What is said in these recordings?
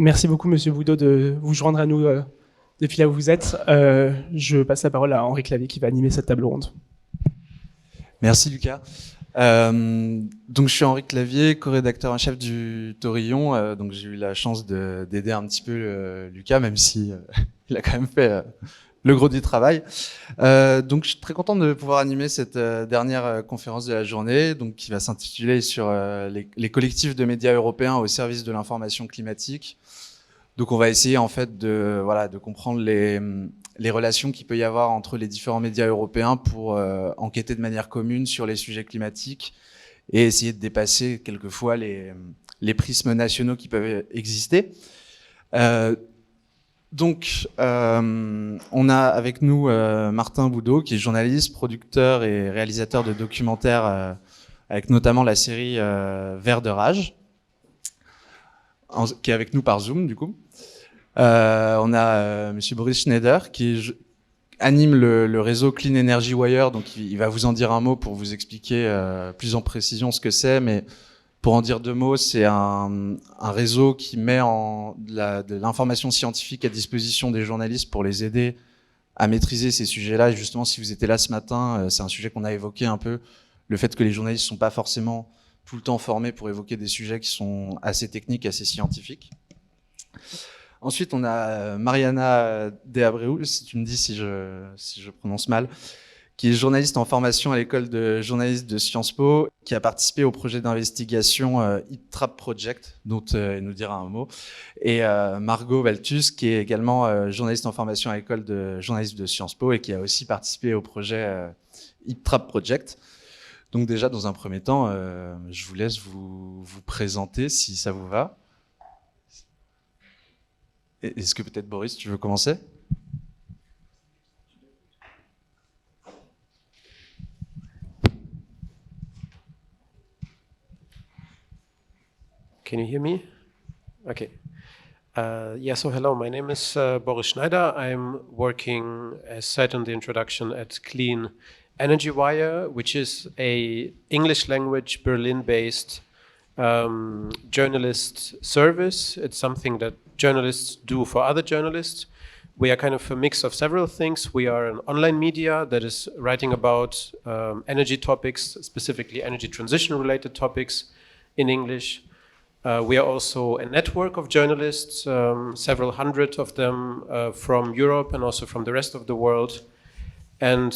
Merci beaucoup, Monsieur Boudot, de vous joindre à nous depuis là où vous êtes. Je passe la parole à Henri Clavier qui va animer cette table ronde. Merci Lucas. Donc je suis Henri Clavier, co-rédacteur en chef du Taurillon. Donc j'ai eu la chance d'aider un petit peu Lucas, même si il a quand même fait le gros du travail. Donc je suis très content de pouvoir animer cette dernière conférence de la journée, donc qui va s'intituler sur les collectifs de médias européens au service de l'information climatique. Donc on va essayer en fait de comprendre les relations qu'il peut y avoir entre les différents médias européens pour enquêter de manière commune sur les sujets climatiques et essayer de dépasser quelquefois les prismes nationaux qui peuvent exister. Donc on a avec nous Martin Boudot, qui est journaliste, producteur et réalisateur de documentaires avec notamment la série Vert de rage, qui est avec nous par Zoom du coup. On a Monsieur Boris Schneider qui anime le réseau Clean Energy Wire, donc il va vous en dire un mot pour vous expliquer plus en précision ce que c'est, mais pour en dire deux mots, c'est un réseau qui met de l'information scientifique à disposition des journalistes pour les aider à maîtriser ces sujets-là. Et justement, si vous étiez là ce matin, c'est un sujet qu'on a évoqué un peu, le fait que les journalistes ne sont pas forcément tout le temps formés pour évoquer des sujets qui sont assez techniques, assez scientifiques. Ensuite, on a Mariana De Abreu, si tu me dis si je prononce mal, qui est journaliste en formation à l'école de journalisme de Sciences Po, qui a participé au projet d'investigation Heat Trap Project, dont il nous dira un mot, et Margot Balthus, qui est également journaliste en formation à l'école de journalisme de Sciences Po et qui a aussi participé au projet Heat Trap Project. Donc déjà, dans un premier temps, je vous laisse vous présenter, si ça vous va. Est-ce que peut-être Boris, tu veux commencer ? Can you hear me? Okay. So hello, my name is Boris Schneider. I'm working, as said in the introduction, at Clean Energy Wire, which is a English language Berlin-based journalist service. It's something that journalists do for other journalists. We are kind of a mix of several things. We are an online media that is writing about energy topics, specifically energy transition related topics in English. We are also a network of journalists, several hundred of them from Europe and also from the rest of the world. And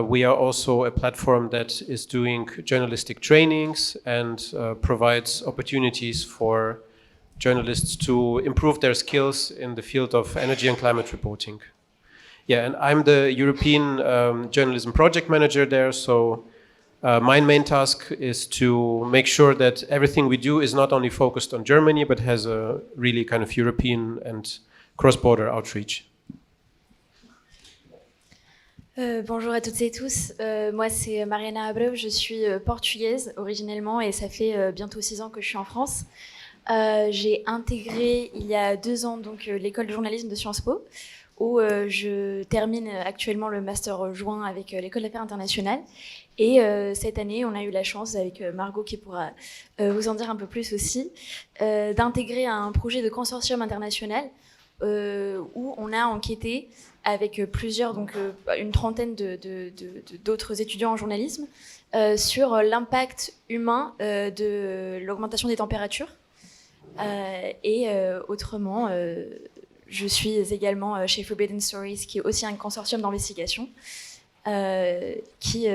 we are also a platform that is doing journalistic trainings and provides opportunities for journalists to improve their skills in the field of energy and climate reporting. Yeah, and I'm the European Journalism Project Manager there, so my main task is to make sure that everything we do is not only focused on Germany, but has a really kind of European and cross-border outreach. Bonjour à toutes et tous, moi c'est Mariana Abreu, je suis portugaise originellement et ça fait bientôt 6 ans que je suis en France. J'ai intégré il y a 2 ans donc l'école de journalisme de Sciences Po où je termine actuellement le master joint avec l'école d'affaires internationales et cette année on a eu la chance avec Margot qui pourra vous en dire un peu plus aussi d'intégrer un projet de consortium international où on a enquêté avec plusieurs, donc une trentaine d'autres étudiants en journalisme, sur l'impact humain de l'augmentation des températures. Autrement, je suis également chez Forbidden Stories, qui est aussi un consortium d'investigation, qui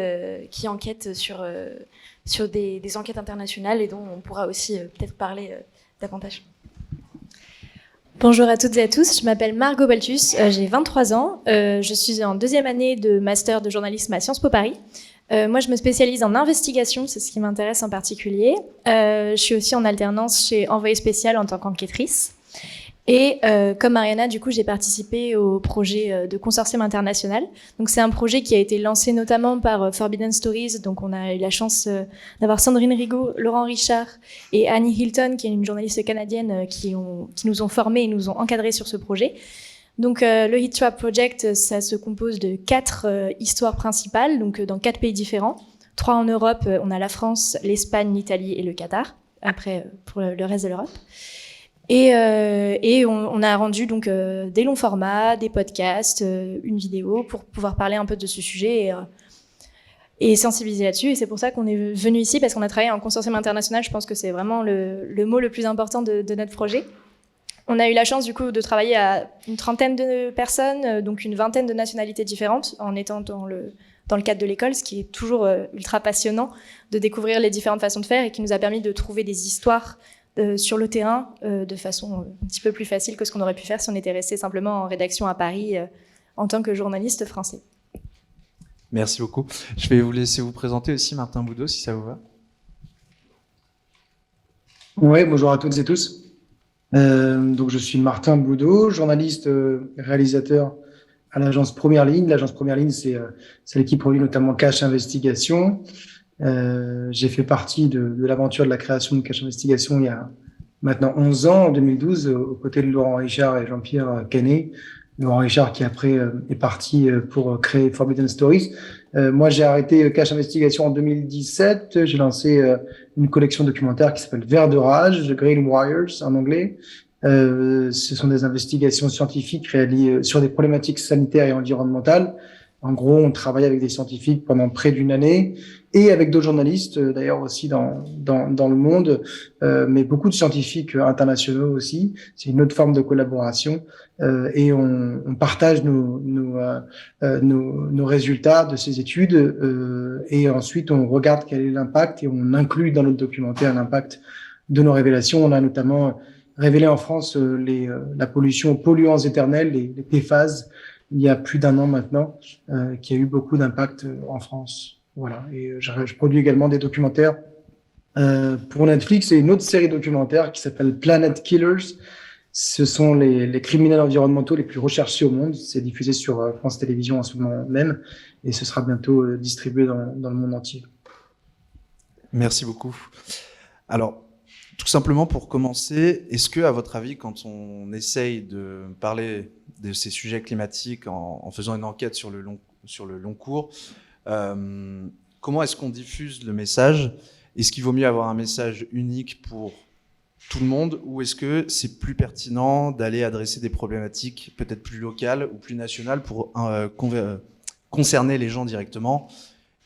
enquête sur des enquêtes internationales et dont on pourra aussi peut-être parler davantage. Bonjour à toutes et à tous, je m'appelle Margot Balthus, j'ai 23 ans, je suis en 2e année de master de journalisme à Sciences Po Paris. Moi je me spécialise en investigation, c'est ce qui m'intéresse en particulier. Je suis aussi en alternance chez Envoyé spécial en tant qu'enquêtrice. Et comme Mariana, du coup, j'ai participé au projet de consortium international. Donc c'est un projet qui a été lancé notamment par Forbidden Stories. Donc on a eu la chance d'avoir Sandrine Rigaud, Laurent Richard et Annie Hilton, qui est une journaliste canadienne, qui nous ont formés et nous ont encadrés sur ce projet. Donc le Heat Trap Project, ça se compose de 4 histoires principales, donc dans 4 pays différents. 3 en Europe, on a la France, l'Espagne, l'Italie et le Qatar. Après, pour le reste de l'Europe. Et on a rendu donc des longs formats, des podcasts, une vidéo pour pouvoir parler un peu de ce sujet et sensibiliser là-dessus. Et c'est pour ça qu'on est venu ici, parce qu'on a travaillé en consortium international. Je pense que c'est vraiment le mot le plus important de notre projet. On a eu la chance du coup de travailler à une 30aine de personnes, donc une 20aine de nationalités différentes, en étant dans le cadre de l'école, ce qui est toujours ultra passionnant de découvrir les différentes façons de faire et qui nous a permis de trouver des histoires sur le terrain de façon un petit peu plus facile que ce qu'on aurait pu faire si on était resté simplement en rédaction à Paris en tant que journaliste français. Merci beaucoup. Je vais vous laisser vous présenter aussi, Martin Boudot, si ça vous va. Oui, bonjour à toutes et tous. Donc, je suis Martin Boudot, journaliste, réalisateur à l'agence Première Ligne. L'agence Première Ligne, c'est celle qui produit notamment Cache Investigation. J'ai fait partie de l'aventure de la création de Cache Investigation il y a maintenant 11 ans, en 2012, aux côtés de Laurent Richard et Jean-Pierre Canet. Laurent Richard qui après est parti pour créer Forbidden Stories. Moi, j'ai arrêté Cache Investigation en 2017. J'ai lancé une collection documentaire qui s'appelle Vers de rage, The Green Warriors en anglais. Ce sont des investigations scientifiques réalisées sur des problématiques sanitaires et environnementales. En gros, on travaille avec des scientifiques pendant près d'une année et avec d'autres journalistes, d'ailleurs aussi dans le monde, mais beaucoup de scientifiques internationaux aussi. C'est une autre forme de collaboration et on partage nos résultats de ces études et ensuite on regarde quel est l'impact et on inclut dans notre documentaire l'impact de nos révélations. On a notamment révélé en France la pollution aux polluants éternels, les PFAS, il y a plus d'un an maintenant, qui a eu beaucoup d'impact en France. Voilà. Et je produis également des documentaires pour Netflix et une autre série documentaire qui s'appelle Planet Killers. Ce sont les criminels environnementaux les plus recherchés au monde. C'est diffusé sur France Télévisions en ce moment même et ce sera bientôt distribué dans le monde entier. Merci beaucoup. Alors, tout simplement pour commencer, est-ce que, à votre avis, quand on essaye de parler de ces sujets climatiques en faisant une enquête sur le long cours, comment est-ce qu'on diffuse le message? Est-ce qu'il vaut mieux avoir un message unique pour tout le monde ou est-ce que c'est plus pertinent d'aller adresser des problématiques peut-être plus locales ou plus nationales pour concerner les gens directement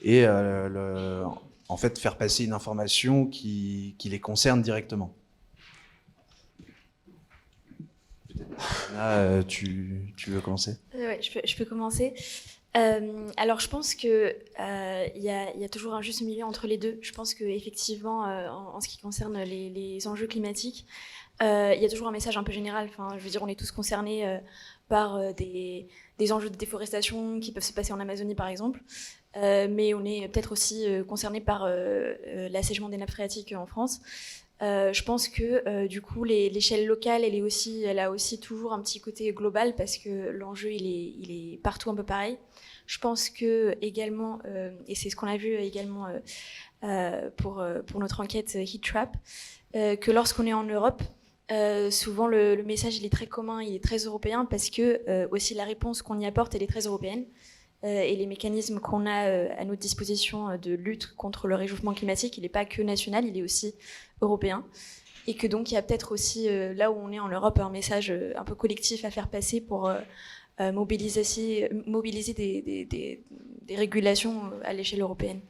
et en fait faire passer une information qui les concerne directement? Anna, tu veux commencer? Ouais, je peux commencer. Alors, je pense que il y a toujours un juste milieu entre les deux. Je pense que effectivement, en ce qui concerne les enjeux climatiques, il y a toujours un message un peu général. Enfin, je veux dire, on est tous concernés par des enjeux de déforestation qui peuvent se passer en Amazonie, par exemple. Mais on est peut-être aussi concerné par l'assèchement des nappes phréatiques en France. Je pense que du coup l'échelle locale elle a aussi toujours un petit côté global parce que l'enjeu il est partout un peu pareil. Je pense que également et c'est ce qu'on a vu également pour notre enquête Heat Trap, que lorsqu'on est en Europe, souvent le message il est très commun, il est très européen parce que aussi la réponse qu'on y apporte elle est très européenne. Et les mécanismes qu'on a à notre disposition de lutte contre le réchauffement climatique, il n'est pas que national, il est aussi européen. Et que donc il y a peut-être aussi, là où on est en Europe, un message un peu collectif à faire passer pour mobiliser des régulations à l'échelle européenne.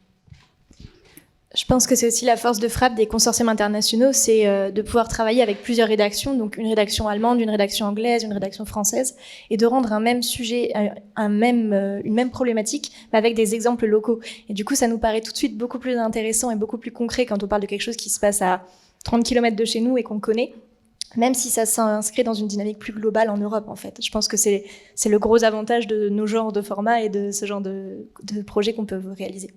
Je pense que c'est aussi la force de frappe des consortiums internationaux, c'est de pouvoir travailler avec plusieurs rédactions, donc une rédaction allemande, une rédaction anglaise, une rédaction française, et de rendre un même sujet, une même problématique, mais avec des exemples locaux. Et du coup, ça nous paraît tout de suite beaucoup plus intéressant et beaucoup plus concret quand on parle de quelque chose qui se passe à 30 km de chez nous et qu'on connaît, même si ça s'inscrit dans une dynamique plus globale en Europe, en fait. Je pense que c'est le gros avantage de nos genres de formats et de ce genre de projets qu'on peut réaliser.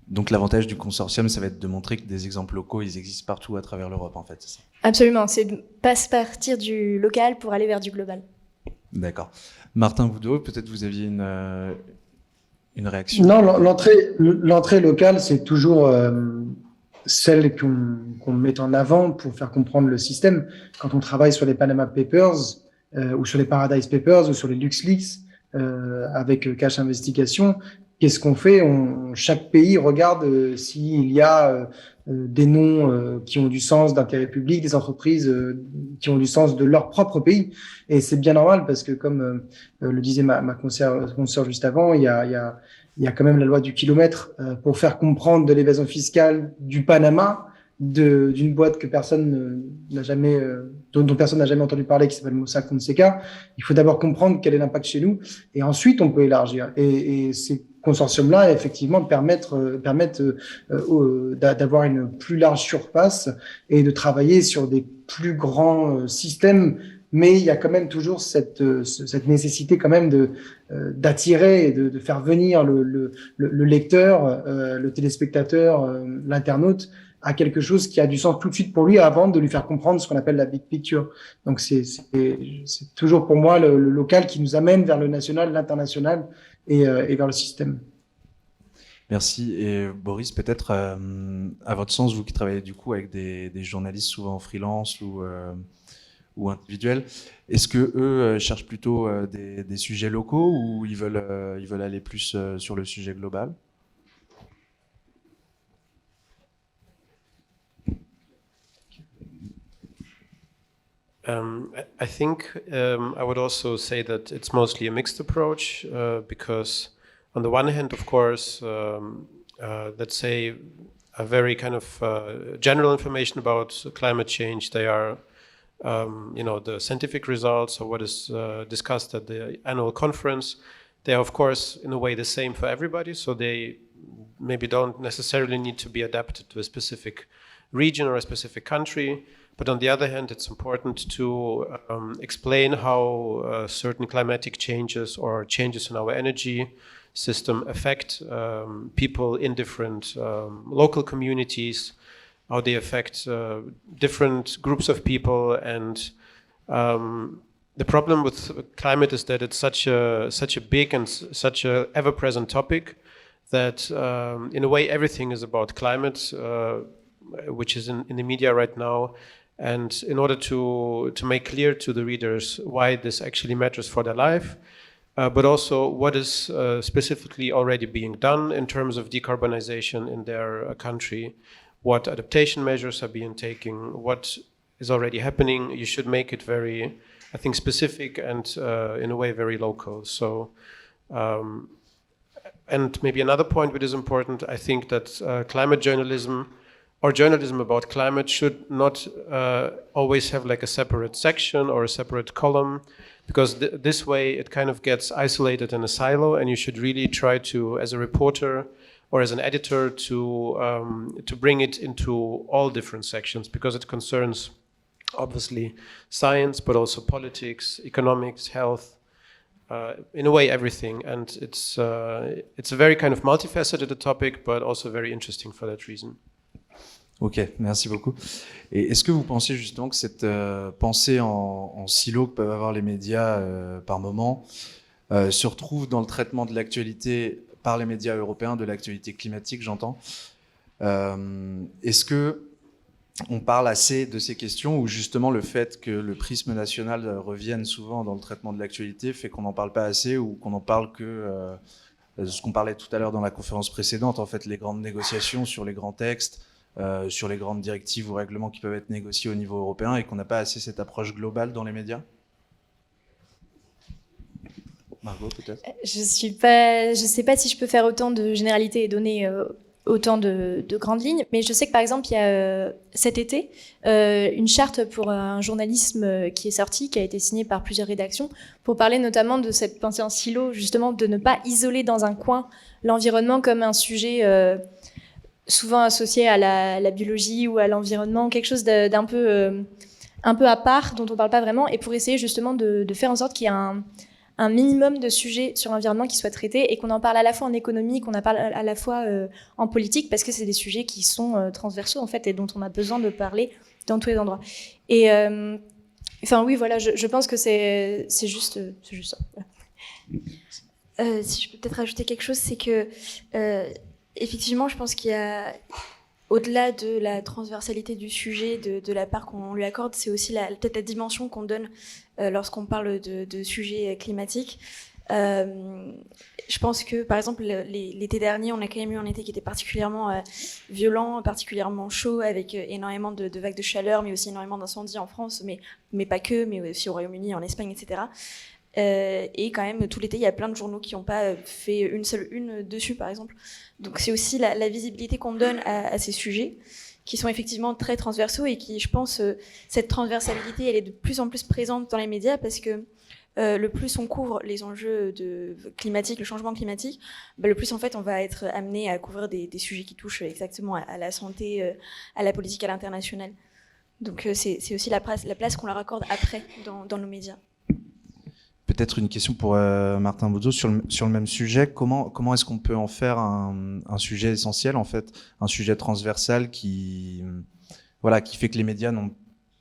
Donc l'avantage du consortium, ça va être de montrer que des exemples locaux, ils existent partout à travers l'Europe, en fait, c'est ça? Absolument, c'est de partir du local pour aller vers du global. D'accord. Martin Boudot, peut-être vous aviez une réaction? Non, l'entrée locale, c'est toujours celle qu'on met en avant pour faire comprendre le système. Quand on travaille sur les Panama Papers ou sur les Paradise Papers ou sur les LuxLeaks avec Cache Investigation, qu'est-ce qu'on fait? Chaque pays regarde s'il y a des noms qui ont du sens d'intérêt public, des entreprises qui ont du sens de leur propre pays. Et c'est bien normal parce que, comme le disait ma consoeur juste avant, il y a quand même la loi du kilomètre pour faire comprendre de l'évasion fiscale du Panama, d'une boîte que personne n'a jamais, dont personne n'a jamais entendu parler, qui s'appelle Mossack Fonseca. Il faut d'abord comprendre quel est l'impact chez nous, et ensuite on peut élargir. Et ces consortiums-là, effectivement, permettent d'avoir une plus large surface et de travailler sur des plus grands systèmes. Mais il y a quand même toujours cette nécessité quand même d'attirer et de faire venir le lecteur, le téléspectateur, l'internaute à quelque chose qui a du sens tout de suite pour lui avant de lui faire comprendre ce qu'on appelle la big picture. Donc c'est toujours pour moi le local qui nous amène vers le national, l'international et vers le système. Merci. Et Boris, peut-être à votre sens, vous qui travaillez du coup avec des journalistes souvent en freelance ou individuels, est-ce que eux cherchent plutôt des sujets locaux ou ils veulent aller plus sur le sujet global? I think I would also say that it's mostly a mixed approach because on the one hand, of course, let's say a very kind of general information about climate change. They are, the scientific results or what is discussed at the annual conference. They are, of course, in a way the same for everybody. So they maybe don't necessarily need to be adapted to a specific region or a specific country. But on the other hand, it's important to explain how certain climatic changes or changes in our energy system affect people in different local communities, how they affect different groups of people. And the problem with climate is that it's such a big and such a ever-present topic that in a way everything is about climate, which is in the media right now. And in order to make clear to the readers why this actually matters for their life, but also what is specifically already being done in terms of decarbonization in their country, what adaptation measures are being taken, what is already happening, you should make it very, I think, specific and in a way very local. So, and maybe another point which is important, I think that climate journalism or journalism about climate should not always have like a separate section or a separate column, because this way it kind of gets isolated in a silo, and you should really try to, as a reporter or as an editor, to bring it into all different sections, because it concerns obviously science, but also politics, economics, health, in a way everything. And it's a very kind of multifaceted topic, but also very interesting for that reason. Ok, merci beaucoup. Et est-ce que vous pensez justement que cette pensée en silo que peuvent avoir les médias par moment se retrouve dans le traitement de l'actualité par les médias européens, de l'actualité climatique, j'entends? Est-ce que on parle assez de ces questions, ou justement le fait que le prisme national revienne souvent dans le traitement de l'actualité fait qu'on n'en parle pas assez, ou qu'on n'en parle que ce qu'on parlait tout à l'heure dans la conférence précédente, en fait, les grandes négociations sur les grands textes, sur les grandes directives ou règlements qui peuvent être négociés au niveau européen, et qu'on n'a pas assez cette approche globale dans les médias? Margot, peut-être? Je sais pas si je peux faire autant de généralités et donner autant de grandes lignes, mais je sais que par exemple, il y a cet été une charte pour un journalisme qui est sortie, qui a été signée par plusieurs rédactions, pour parler notamment de cette pensée en silo, justement de ne pas isoler dans un coin l'environnement comme un sujet souvent associé à la biologie ou à l'environnement, quelque chose d'un peu à part, dont on ne parle pas vraiment, et pour essayer justement de faire en sorte qu'il y ait un minimum de sujets sur l'environnement qui soient traités, et qu'on en parle à la fois en économie, qu'on en parle à la fois en politique, parce que c'est des sujets qui sont transversaux en fait, et dont on a besoin de parler dans tous les endroits. Et enfin oui, voilà, je pense que c'est juste ça. Voilà. Si je peux peut-être ajouter quelque chose, c'est que effectivement, je pense qu'il y a, au-delà de la transversalité du sujet, de la part qu'on lui accorde, c'est aussi peut-être la dimension qu'on donne lorsqu'on parle de sujets climatiques. Je pense que, par exemple, l'été dernier, on a quand même eu un été qui était particulièrement violent, particulièrement chaud, avec énormément de vagues de chaleur, mais aussi énormément d'incendies en France, mais pas que, mais aussi au Royaume-Uni, en Espagne, etc. Et quand même, tout l'été, il y a plein de journaux qui n'ont pas fait une seule une dessus, par exemple. Donc c'est aussi la visibilité qu'on donne à ces sujets, qui sont effectivement très transversaux et qui, je pense, cette transversalité, elle est de plus en plus présente dans les médias parce que le plus on couvre les enjeux climatiques, le changement climatique, le plus en fait on va être amené à couvrir des sujets qui touchent exactement à la santé, à la politique, à l'international. Donc c'est aussi la place qu'on leur accorde après dans nos médias. Peut-être une question pour Martin Boudot sur le même sujet. Comment est-ce qu'on peut en faire un sujet essentiel, en fait, un sujet transversal qui fait que les médias n'ont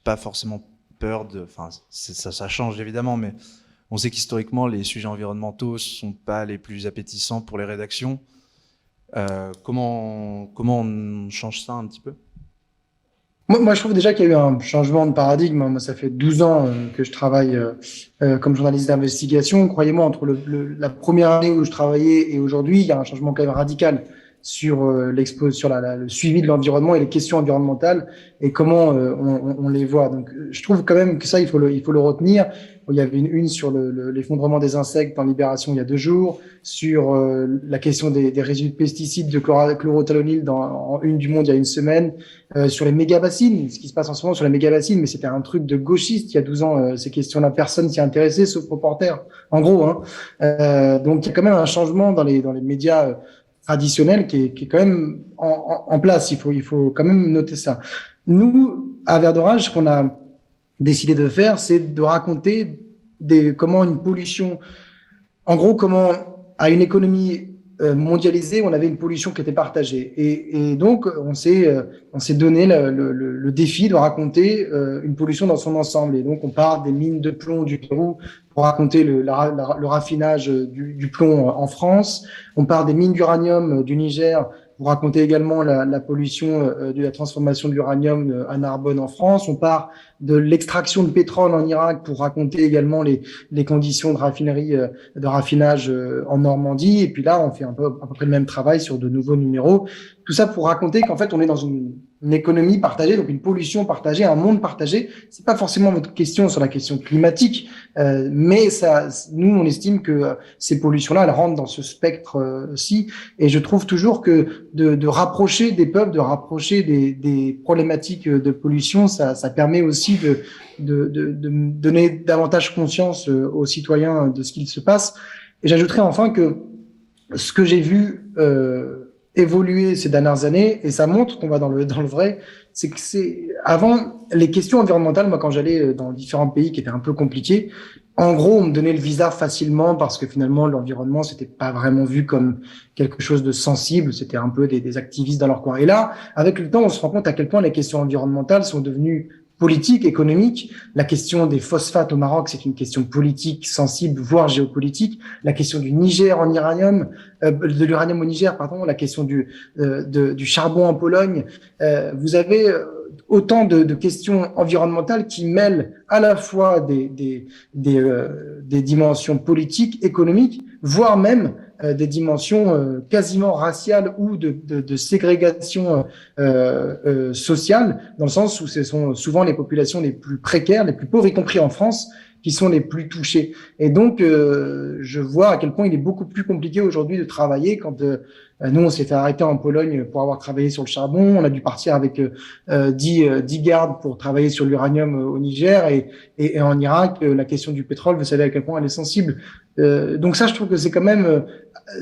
pas forcément peur de... Enfin, ça change évidemment, mais on sait qu'historiquement, les sujets environnementaux ne sont pas les plus appétissants pour les rédactions. Comment on change ça un petit peu ? Moi, je trouve déjà qu'il y a eu un changement de paradigme. Moi, ça fait 12 ans que je travaille comme journaliste d'investigation. Croyez-moi, entre la première année où je travaillais et aujourd'hui, il y a un changement quand même radical sur le suivi de l'environnement et les questions environnementales et comment on les voit. Donc, je trouve quand même que ça, il faut le retenir. Il y avait une sur l'effondrement des insectes en Libération il y a 2 jours, sur la question des résidus de pesticides de chlorothalonil en une du Monde il y a 1 semaine, sur les méga-bassines, ce qui se passe en ce moment sur les méga-bassines, mais c'était un truc de gauchiste il y a 12 ans, ces questions-là, personne s'y intéressait, sauf Reporter, en gros. Donc, il y a quand même un changement dans les médias traditionnels qui est quand même en place. Il faut quand même noter ça. Nous, à Vert d'Orage, ce qu'on a décidé de faire, c'est de raconter comment une pollution, en gros, comment à une économie mondialisée, on avait une pollution qui était partagée. Et donc, on s'est donné le défi de raconter une pollution dans son ensemble. Et donc, on part des mines de plomb du Pérou pour raconter le raffinage du plomb en France. On part des mines d'uranium du Niger pour raconter également la pollution de la transformation de l'uranium à Narbonne en France. On part de l'extraction de pétrole en Irak pour raconter également les conditions de raffinage en Normandie. Et puis là, on fait à peu près le même travail sur de nouveaux numéros. Tout ça pour raconter qu'en fait, on est dans une économie partagée, donc une pollution partagée, un monde partagé. C'est pas forcément votre question sur la question climatique, mais nous, on estime que ces pollutions-là, elles rentrent dans ce spectre-ci. Et je trouve toujours que de rapprocher des peuples, de rapprocher des problématiques de pollution, ça permet aussi de donner davantage conscience aux citoyens de ce qu'il se passe. Et j'ajouterais enfin que ce que j'ai vu évoluer ces dernières années, et ça montre qu'on va dans le vrai, c'est que avant les questions environnementales, moi quand j'allais dans différents pays qui étaient un peu compliqués, en gros on me donnait le visa facilement parce que finalement l'environnement c'était pas vraiment vu comme quelque chose de sensible, c'était un peu des activistes dans leur coin. Et là, avec le temps, on se rend compte à quel point les questions environnementales sont devenues politique, économique. La question des phosphates au Maroc, c'est une question politique, sensible, voire géopolitique. La question du Niger en uranium, de l'uranium au Niger, pardon. La question du charbon en Pologne. Vous avez autant de questions environnementales qui mêlent à la fois des dimensions politiques, économiques, voire même des dimensions quasiment raciales ou de ségrégation sociale, dans le sens où ce sont souvent les populations les plus précaires, les plus pauvres, y compris en France, qui sont les plus touchées. Et donc, je vois à quel point il est beaucoup plus compliqué aujourd'hui de travailler quand nous, on s'est fait arrêter en Pologne pour avoir travaillé sur le charbon. On a dû partir avec 10 gardes pour travailler sur l'uranium au Niger. Et en Irak, la question du pétrole, vous savez à quel point elle est sensible. Donc ça, je trouve que c'est quand même...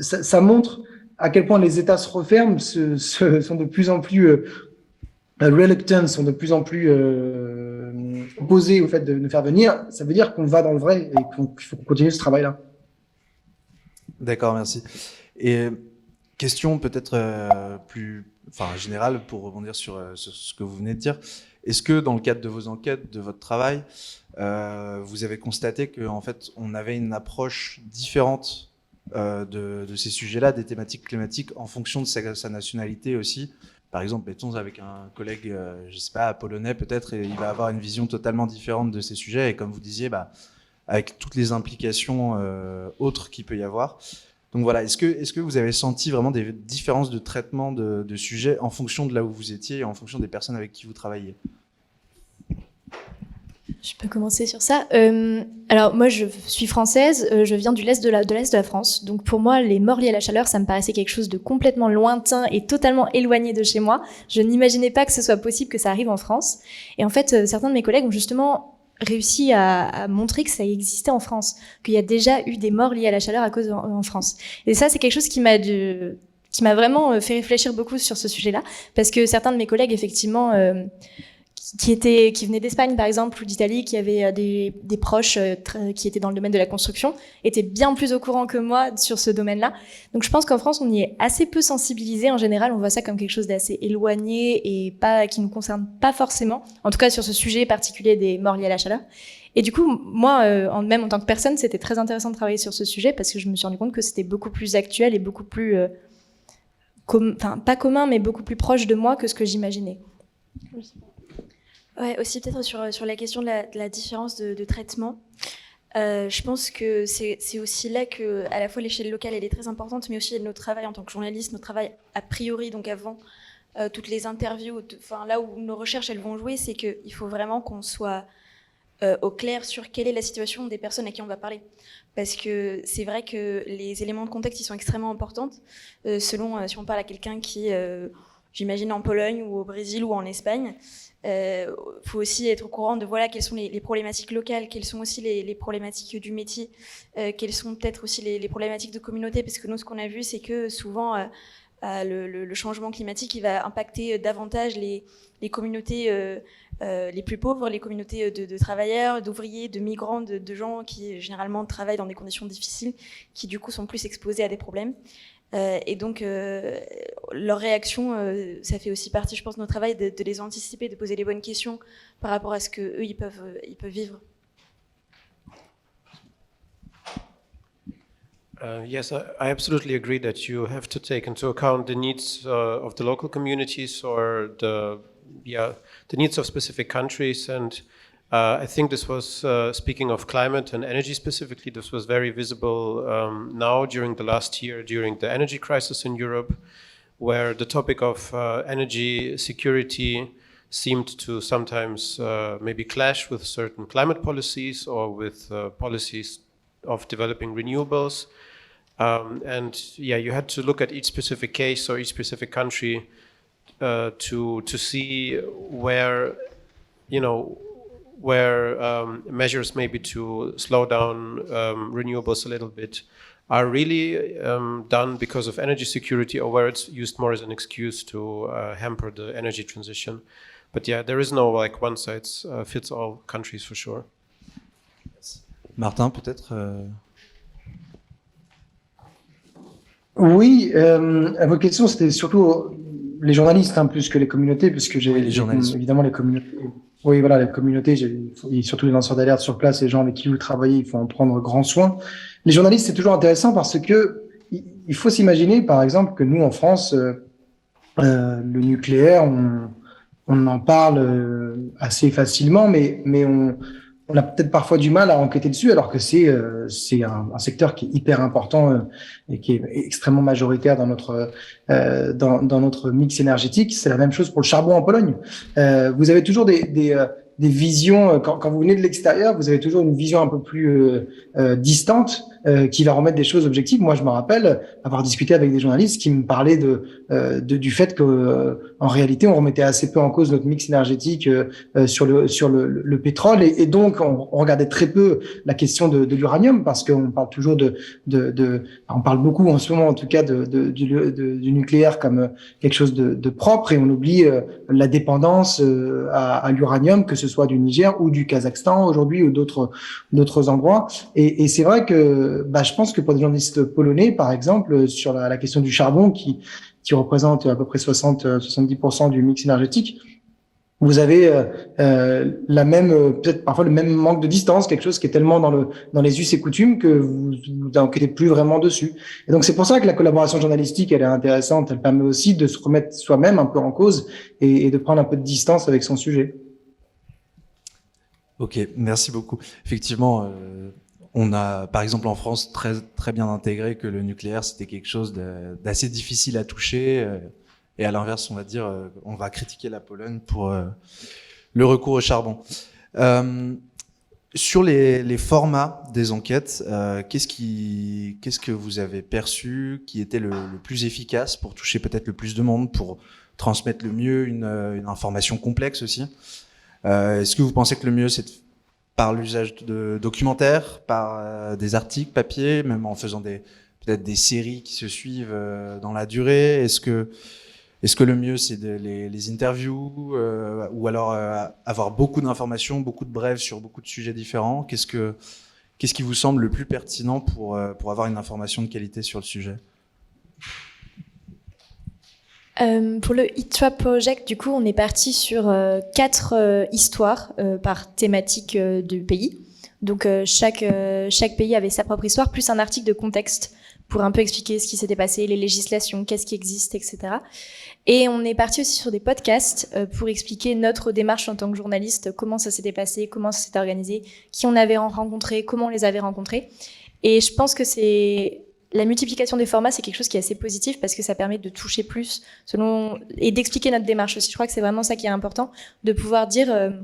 ça montre à quel point les États se referment, sont de plus en plus reluctant, sont de plus en plus opposés au fait de nous faire venir. Ça veut dire qu'on va dans le vrai et qu'il faut continuer ce travail-là. D'accord, merci. Et question peut-être plus générale pour rebondir sur ce que vous venez de dire. Est-ce que dans le cadre de vos enquêtes, de votre travail, vous avez constaté qu'en fait, on avait une approche différente de ces sujets-là, des thématiques climatiques, en fonction de sa nationalité aussi? Par exemple, mettons avec un collègue, je sais pas, polonais peut-être, et il va avoir une vision totalement différente de ces sujets. Et comme vous disiez, avec toutes les implications autres qu'il peut y avoir. Donc voilà, est-ce que vous avez senti vraiment des différences de traitement de sujets en fonction de là où vous étiez et en fonction des personnes avec qui vous travaillez? Je peux commencer sur ça. Alors moi, je suis française, je viens de l'Est de la France. Donc pour moi, les morts liées à la chaleur, ça me paraissait quelque chose de complètement lointain et totalement éloigné de chez moi. Je n'imaginais pas que ce soit possible que ça arrive en France. Et en fait, certains de mes collègues ont justement réussi à montrer que ça existait en France, qu'il y a déjà eu des morts liées à la chaleur à cause en France. Et ça, c'est quelque chose qui m'a vraiment fait réfléchir beaucoup sur ce sujet-là, parce que certains de mes collègues, effectivement, qui venaient d'Espagne, par exemple, ou d'Italie, qui avaient des proches qui étaient dans le domaine de la construction, étaient bien plus au courant que moi sur ce domaine-là. Donc je pense qu'en France, on y est assez peu sensibilisé. En général, on voit ça comme quelque chose d'assez éloigné et qui nous concerne pas forcément, en tout cas sur ce sujet particulier des morts liées à la chaleur. Et du coup, moi, même en tant que personne, c'était très intéressant de travailler sur ce sujet parce que je me suis rendu compte que c'était beaucoup plus actuel et beaucoup plus, pas commun, mais beaucoup plus proche de moi que ce que j'imaginais. Ouais, aussi peut-être sur la question de la différence de traitement. Je pense que c'est aussi là que, à la fois l'échelle locale elle est très importante, mais aussi notre travail en tant que journaliste, notre travail a priori, donc avant toutes les interviews, là où nos recherches elles vont jouer, c'est qu'il faut vraiment qu'on soit au clair sur quelle est la situation des personnes à qui on va parler. Parce que c'est vrai que les éléments de contexte ils sont extrêmement importants, selon si on parle à quelqu'un qui, j'imagine en Pologne ou au Brésil ou en Espagne. Faut aussi être au courant de quelles sont les problématiques locales, quelles sont aussi les problématiques du métier, quelles sont peut-être aussi les problématiques de communauté, parce que nous ce qu'on a vu c'est que souvent le changement climatique il va impacter davantage les communautés les plus pauvres, les communautés de travailleurs, d'ouvriers, de migrants, de gens qui généralement travaillent dans des conditions difficiles, qui du coup sont plus exposés à des problèmes. Et donc, leur réaction, ça fait aussi partie, je pense, de notre travail, de les anticiper, de poser les bonnes questions par rapport à ce qu'eux, ils peuvent vivre. Yes, I absolutely agree that you have to take into account the needs of the local communities or the needs of specific countries. And I think this was, speaking of climate and energy specifically, this was very visible now during the last year, during the energy crisis in Europe, where the topic of energy security seemed to sometimes maybe clash with certain climate policies or with policies of developing renewables. And you had to look at each specific case or each specific country to see where, measures maybe to slow down renewables a little bit are really done because of energy security, or where it's used more as an excuse to hamper the energy transition. But there is no one size fits all countries for sure. Martin, peut-être Oui, votre question, c'était surtout les journalistes, plus que les communautés, puisque j'ai les journalistes. Évidemment les communautés. Oui, voilà, les communautés, et surtout les lanceurs d'alerte sur place, les gens avec qui vous travaillez, il faut en prendre grand soin. Les journalistes, c'est toujours intéressant parce que il faut s'imaginer, par exemple, que nous, en France, le nucléaire, on en parle assez facilement, mais on a peut-être parfois du mal à enquêter dessus, alors que c'est un secteur qui est hyper important et qui est extrêmement majoritaire dans notre mix énergétique. C'est la même chose pour le charbon en Pologne. Vous avez toujours des visions, quand vous venez de l'extérieur, vous avez toujours une vision un peu plus distante qui va remettre des choses objectives. Moi, je me rappelle avoir discuté avec des journalistes qui me parlaient du fait que en réalité, on remettait assez peu en cause notre mix énergétique sur le pétrole, et donc on regardait très peu la question de l'uranium, parce qu'on parle toujours on parle beaucoup en ce moment, en tout cas, du nucléaire comme quelque chose de propre, et on oublie la dépendance à l'uranium, que ce soit du Niger ou du Kazakhstan aujourd'hui, ou d'autres endroits. Et c'est vrai que je pense que pour des journalistes polonais, par exemple, sur la question du charbon, qui représente à peu près 70% du mix énergétique, vous avez peut-être parfois le même manque de distance, quelque chose qui est tellement dans les us et coutumes que vous n'enquêtez plus vraiment dessus. Et donc c'est pour ça que la collaboration journalistique, elle est intéressante. Elle permet aussi de se remettre soi-même un peu en cause et de prendre un peu de distance avec son sujet. Ok, merci beaucoup. Effectivement, on a, par exemple en France, très bien intégré que le nucléaire c'était quelque chose d'assez difficile à toucher, et à l'inverse, on va dire, on va critiquer la Pologne pour le recours au charbon. Sur les formats des enquêtes, qu'est-ce que vous avez perçu qui était le plus efficace pour toucher peut-être le plus de monde, pour transmettre le mieux une information complexe aussi? Est-ce que vous pensez que le mieux c'est par l'usage de documentaires, par des articles papier, même en faisant peut-être des séries qui se suivent dans la durée? Est-ce que le mieux c'est les interviews, ou alors avoir beaucoup d'informations, beaucoup de brèves sur beaucoup de sujets différents? Qu'est-ce qui vous semble le plus pertinent pour avoir une information de qualité sur le sujet? Pour le Heat Trap Project, du coup, on est parti sur 4 histoires par thématique du pays. Donc chaque pays avait sa propre histoire, plus un article de contexte pour un peu expliquer ce qui s'était passé, les législations, qu'est-ce qui existe, etc. Et on est parti aussi sur des podcasts pour expliquer notre démarche en tant que journaliste, comment ça s'était passé, comment ça s'était organisé, qui on avait rencontré, comment on les avait rencontrés. Et je pense que la multiplication des formats, c'est quelque chose qui est assez positif parce que ça permet de toucher plus et d'expliquer notre démarche aussi. Je crois que c'est vraiment ça qui est important, de pouvoir dire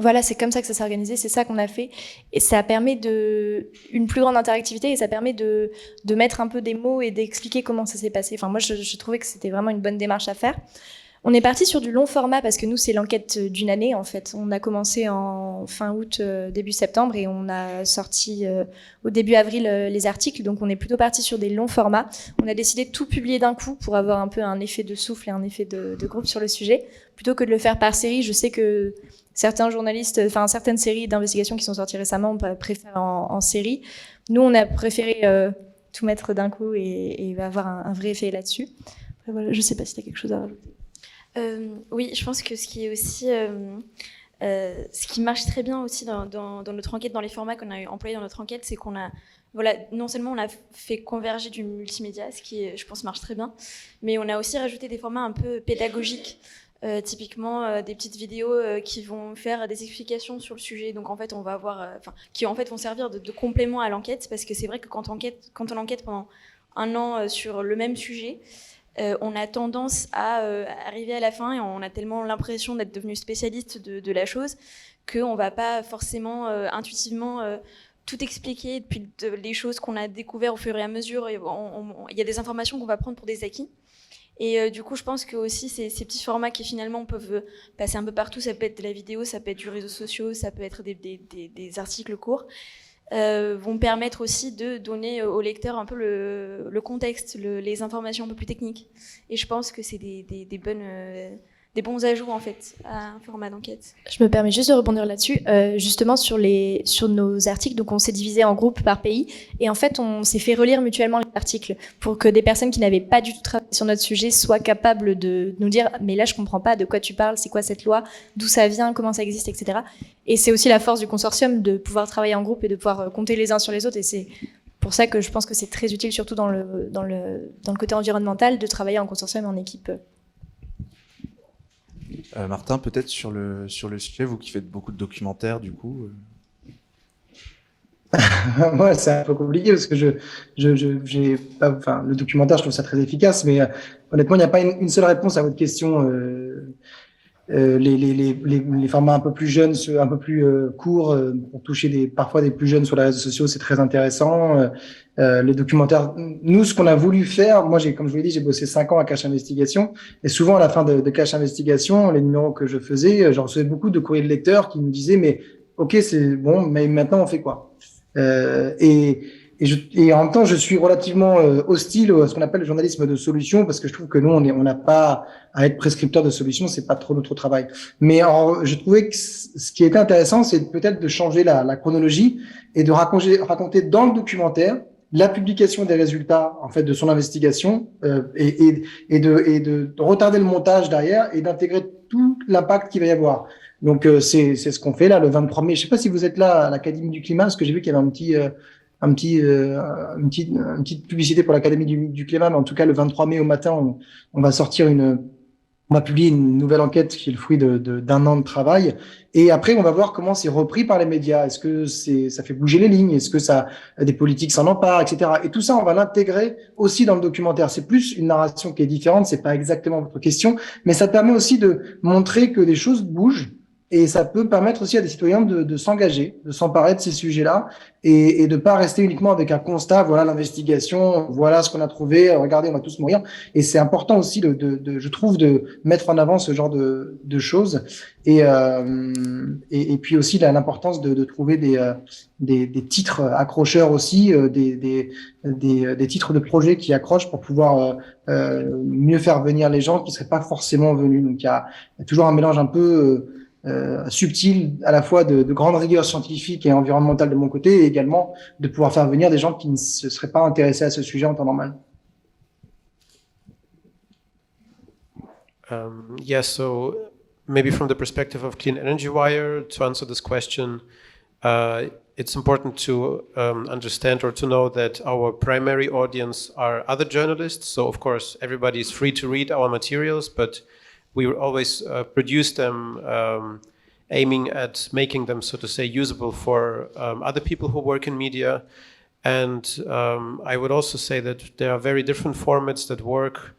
voilà, c'est comme ça que ça s'est organisé, c'est ça qu'on a fait. Et ça permet une plus grande interactivité et ça permet de mettre un peu des mots et d'expliquer comment ça s'est passé. Enfin, moi, je trouvais que c'était vraiment une bonne démarche à faire. On est parti sur du long format parce que nous, c'est l'enquête d'une année, en fait. On a commencé en fin août, début septembre et on a sorti au début avril les articles. Donc, on est plutôt parti sur des longs formats. On a décidé de tout publier d'un coup pour avoir un peu un effet de souffle et un effet de groupe sur le sujet. Plutôt que de le faire par série, je sais que certains journalistes, certaines séries d'investigation qui sont sorties récemment préfèrent en série. Nous, on a préféré tout mettre d'un coup et avoir un vrai effet là-dessus. Après, voilà, je sais pas si tu as quelque chose à rajouter. Oui, je pense que ce qui est aussi, ce qui marche très bien aussi dans notre enquête, dans les formats qu'on a employés dans notre enquête, c'est qu'on a, voilà, non seulement on a fait converger du multimédia, ce qui, je pense, marche très bien, mais on a aussi rajouté des formats un peu pédagogiques. Typiquement des petites vidéos qui vont faire des explications sur le sujet, donc en fait on va avoir, qui en fait vont servir de complément à l'enquête, parce que c'est vrai que quand on enquête pendant un an sur le même sujet, on a tendance à arriver à la fin et on a tellement l'impression d'être devenu spécialiste de la chose qu'on va pas forcément intuitivement tout expliquer depuis les choses qu'on a découvert au fur et à mesure. Il y a des informations qu'on va prendre pour des acquis. Et du coup, je pense que aussi ces petits formats qui finalement peuvent passer un peu partout, ça peut être de la vidéo, ça peut être du réseau social, ça peut être des articles courts, vont permettre aussi de donner au lecteur un peu le contexte, les informations un peu plus techniques. Et je pense que c'est des bons ajouts en fait à un format d'enquête. Je me permets juste de rebondir là-dessus, justement sur nos articles. Donc on s'est divisé en groupes par pays et en fait on s'est fait relire mutuellement les articles pour que des personnes qui n'avaient pas du tout travaillé sur notre sujet soient capables de nous dire mais là je comprends pas de quoi tu parles, c'est quoi cette loi, d'où ça vient, comment ça existe, etc. Et c'est aussi la force du consortium de pouvoir travailler en groupe et de pouvoir compter les uns sur les autres, et c'est pour ça que je pense que c'est très utile, surtout dans le côté environnemental, de travailler en consortium et en équipe. Martin, peut-être sur le sujet, vous qui faites beaucoup de documentaires, du coup. Moi, c'est un peu compliqué parce que j'ai pas, enfin, le documentaire, je trouve ça très efficace, mais honnêtement, il n'y a pas une seule réponse à votre question. Les formats un peu plus jeunes, un peu plus courts, pour toucher parfois des plus jeunes sur les réseaux sociaux, c'est très intéressant. Les documentaires, nous, ce qu'on a voulu faire, moi, comme je vous l'ai dit, j'ai bossé 5 ans à Cache Investigation, et souvent à la fin de Cache Investigation, les numéros que je faisais, j'en recevais beaucoup de courriers de lecteurs qui me disaient, mais ok, c'est bon, mais maintenant on fait quoi? Et en même temps, je suis relativement hostile à ce qu'on appelle le journalisme de solution, parce que je trouve que nous, on n'a pas à être prescripteur de solutions, c'est pas trop notre travail. Mais je trouvais que ce qui était intéressant, c'est peut-être de changer la chronologie et de raconter dans le documentaire la publication des résultats en fait de son investigation, et de retarder le montage derrière et d'intégrer tout l'impact qu'il va y avoir. Donc c'est ce qu'on fait là le 23 mai. Je sais pas si vous êtes là à l'Académie du Climat, parce que j'ai vu qu'il y avait une petite publicité pour l'Académie du Climat, mais en tout cas le 23 mai au matin, on va sortir une On va publier une nouvelle enquête qui est le fruit d'un an de travail. Et après, on va voir comment c'est repris par les médias. Est-ce que ça fait bouger les lignes? Est-ce que des politiques s'en emparent, etc. Et tout ça, on va l'intégrer aussi dans le documentaire. C'est plus une narration qui est différente. C'est pas exactement votre question, mais ça permet aussi de montrer que des choses bougent. Et ça peut permettre aussi à des citoyens de s'engager, de s'emparer de ces sujets-là et de pas rester uniquement avec un constat, voilà l'investigation, voilà ce qu'on a trouvé, regardez, on va tous mourir. Et c'est important aussi je trouve, de mettre en avant ce genre de choses. Et puis aussi l'importance de trouver des titres accrocheurs aussi, des titres de projets qui accrochent pour pouvoir mieux faire venir les gens qui seraient pas forcément venus. Donc il y a toujours un mélange un peu subtil à la fois de grande rigueur scientifique et environnementale de mon côté, et également de pouvoir faire venir des gens qui ne se seraient pas intéressés à ce sujet en temps normal. Yeah, so maybe from the perspective of Clean Energy Wire, to answer this question, it's important to understand or to know that our primary audience are other journalists. So of course, everybody is free to read our materials, but we will always produce them aiming at making them, so to say, usable for other people who work in media. And I would also say that there are very different formats that work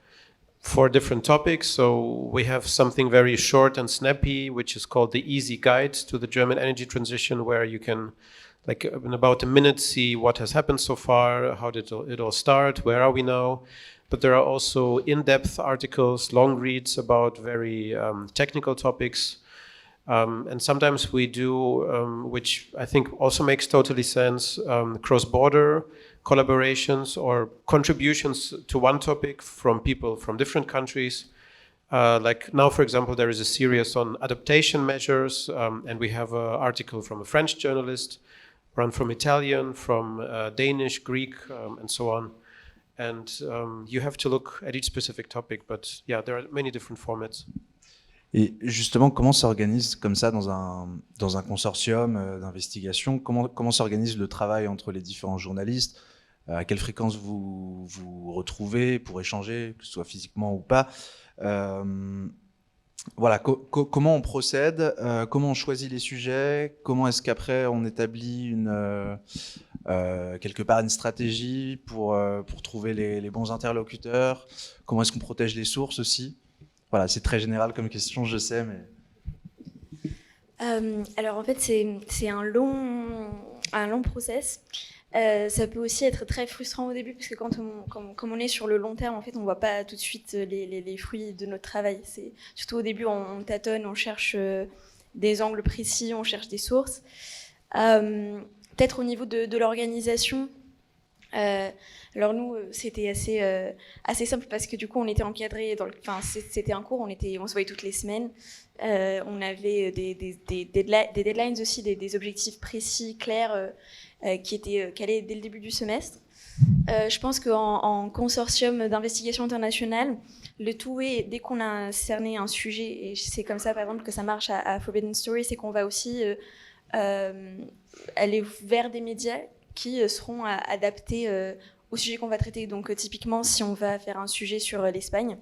for different topics. So we have something very short and snappy, which is called the Easy Guide to the German Energy Transition, where you can, like in about a minute, see what has happened so far, how did it all start, where are we now. But there are also in-depth articles, long reads about very technical topics. And sometimes we do, which I think also makes totally sense, cross-border collaborations or contributions to one topic from people from different countries. Like now, for example, there is a series on adaptation measures, and we have an article from a French journalist, one from Italian, from Danish, Greek, and so on. And you have to look at each specific topic, but yeah, there are many different formats. Et justement, comment s'organise comme ça dans un consortium d'investigation? Comment s'organise le travail entre les différents journalistes? À quelle fréquence vous vous retrouvez pour échanger, que ce soit physiquement ou pas? Voilà, comment on procède, comment on choisit les sujets, comment est-ce qu'après on établit quelque part une stratégie pour trouver les bons interlocuteurs, comment est-ce qu'on protège les sources aussi? Voilà, c'est très général comme question, je sais, mais... Alors en fait, c'est un long process. Ça peut aussi être très frustrant au début parce que comme on est sur le long terme, en fait, on voit pas tout de suite les fruits de notre travail. C'est surtout au début, on tâtonne, on cherche des angles précis, on cherche des sources. Peut-être au niveau de l'organisation. Alors nous, c'était assez simple parce que du coup, on était encadrés. C'était un cours, on se voyait toutes les semaines. On avait des deadlines aussi, des objectifs précis, clairs. Qui était calé dès le début du semestre. Je pense qu'en consortium d'investigation internationale, le tout est, dès qu'on a cerné un sujet, et c'est comme ça par exemple que ça marche à Forbidden Story, c'est qu'on va aussi aller vers des médias qui seront adaptés au sujet qu'on va traiter. Donc typiquement, si on va faire un sujet sur l'Espagne,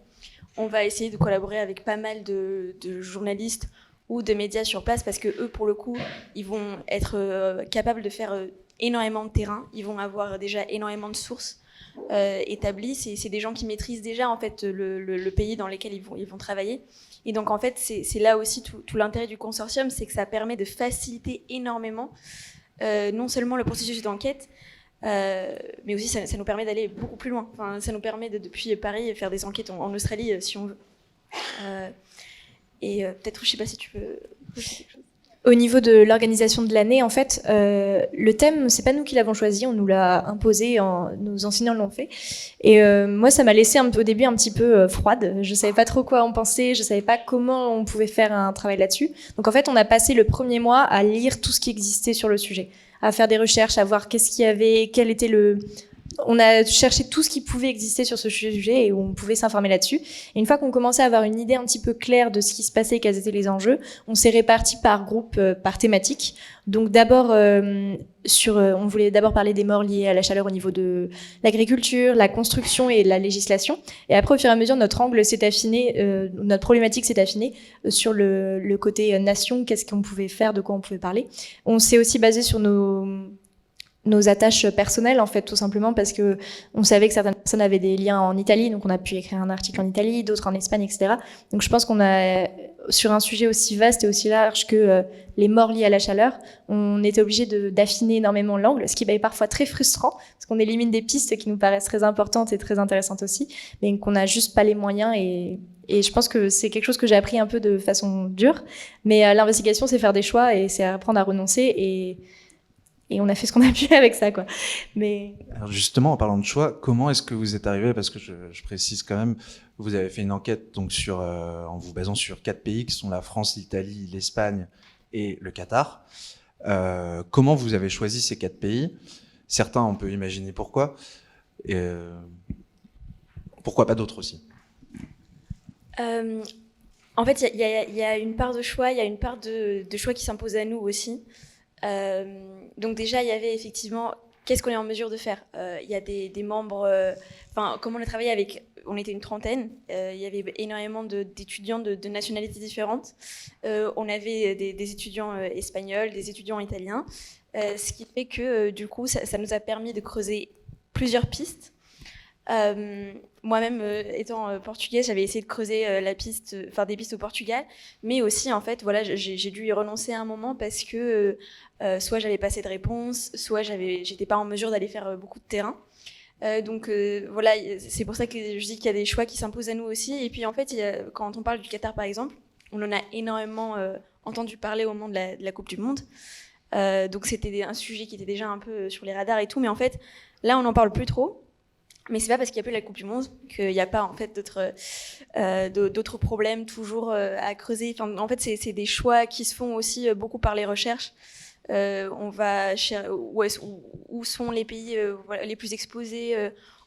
on va essayer de collaborer avec pas mal de journalistes ou de médias sur place parce que eux, pour le coup, ils vont être capables de faire énormément de terrain, ils vont avoir déjà énormément de sources établies. C'est des gens qui maîtrisent déjà en fait le pays dans lequel ils vont travailler. Et donc en fait, c'est là aussi tout l'intérêt du consortium, c'est que ça permet de faciliter énormément non seulement le processus d'enquête, mais aussi ça nous permet d'aller beaucoup plus loin. Enfin, ça nous permet depuis Paris faire des enquêtes en Australie si on veut. Et peut-être, je sais pas si tu peux... Au niveau de l'organisation de l'année, en fait, le thème, c'est pas nous qui l'avons choisi, on nous l'a imposé, nos enseignants l'ont fait. Et moi, ça m'a laissé au début un petit peu froide. Je savais pas trop quoi en penser, je savais pas comment on pouvait faire un travail là-dessus. Donc en fait, on a passé le premier mois à lire tout ce qui existait sur le sujet, à faire des recherches, à voir qu'est-ce qu'il y avait, quel était on a cherché tout ce qui pouvait exister sur ce sujet et où on pouvait s'informer là-dessus. Et une fois qu'on commençait à avoir une idée un petit peu claire de ce qui se passait, quels étaient les enjeux, on s'est répartis par groupe, par thématique. Donc d'abord, on voulait d'abord parler des morts liées à la chaleur au niveau de l'agriculture, la construction et la législation. Et après, au fur et à mesure, notre angle s'est affiné, notre problématique s'est affinée sur le côté nation, qu'est-ce qu'on pouvait faire, de quoi on pouvait parler. On s'est aussi basé sur nos attaches personnelles, en fait, tout simplement parce que on savait que certaines personnes avaient des liens en Italie, donc on a pu écrire un article en Italie, d'autres en Espagne, etc. Donc je pense qu'on a, sur un sujet aussi vaste et aussi large que les morts liées à la chaleur, on était obligé d'affiner énormément l'angle, ce qui est parfois très frustrant, parce qu'on élimine des pistes qui nous paraissent très importantes et très intéressantes aussi, mais qu'on n'a juste pas les moyens et je pense que c'est quelque chose que j'ai appris un peu de façon dure, mais l'investigation, c'est faire des choix et c'est apprendre à renoncer et on a fait ce qu'on a pu avec ça, quoi. Mais Alors justement, en parlant de choix, comment est-ce que vous êtes arrivé, parce que je précise quand même, vous avez fait une enquête donc en vous basant sur 4 pays qui sont la France, l'Italie, l'Espagne et le Qatar. Comment vous avez choisi ces 4 pays? Certains, on peut imaginer pourquoi. Et, pourquoi pas d'autres aussi? En fait, il y a une part de choix, il y a une part de choix qui s'impose à nous aussi. Donc déjà, il y avait effectivement, qu'est-ce qu'on est en mesure de faire? Il y a des membres, comme on a travaillé avec, on était une trentaine, il y avait énormément d'étudiants de nationalités différentes. On avait des étudiants espagnols, des étudiants italiens, ce qui fait que du coup, ça nous a permis de creuser plusieurs pistes. Moi-même, étant portugaise, j'avais essayé de creuser des pistes au Portugal, mais aussi, en fait, voilà, j'ai dû y renoncer à un moment parce que soit j'avais pas assez de réponses, soit j'étais pas en mesure d'aller faire beaucoup de terrain. Donc voilà, c'est pour ça que je dis qu'il y a des choix qui s'imposent à nous aussi. Et puis en fait, quand on parle du Qatar, par exemple, on en a énormément entendu parler au moment de la Coupe du Monde. Donc c'était un sujet qui était déjà un peu sur les radars et tout, mais en fait, là, on n'en parle plus trop. Mais c'est pas parce qu'il n'y a plus la Coupe du Monde qu'il n'y a pas en fait d'autres problèmes toujours à creuser. Enfin, en fait, c'est des choix qui se font aussi beaucoup par les recherches. On va où sont les pays les plus exposés,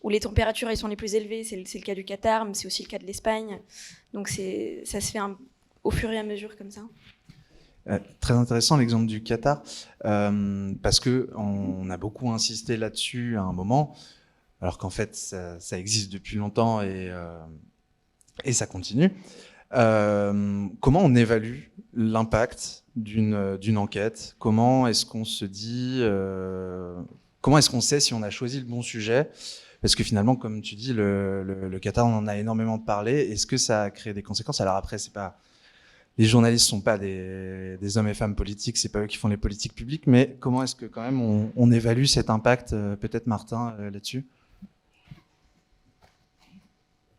où les températures elles sont les plus élevées. C'est le cas du Qatar, mais c'est aussi le cas de l'Espagne. Donc ça se fait au fur et à mesure comme ça. Très intéressant l'exemple du Qatar, parce que on a beaucoup insisté là-dessus à un moment. Alors qu'en fait, ça existe depuis longtemps et ça continue. Comment on évalue l'impact d'une enquête? Comment est-ce qu'on se dit comment est-ce qu'on sait si on a choisi le bon sujet? Parce que finalement, comme tu dis, le Qatar, on en a énormément parlé. Est-ce que ça a créé des conséquences? Alors après, les journalistes sont pas des hommes et femmes politiques, c'est pas eux qui font les politiques publiques. Mais comment est-ce que quand même on évalue cet impact? Peut-être Martin là-dessus.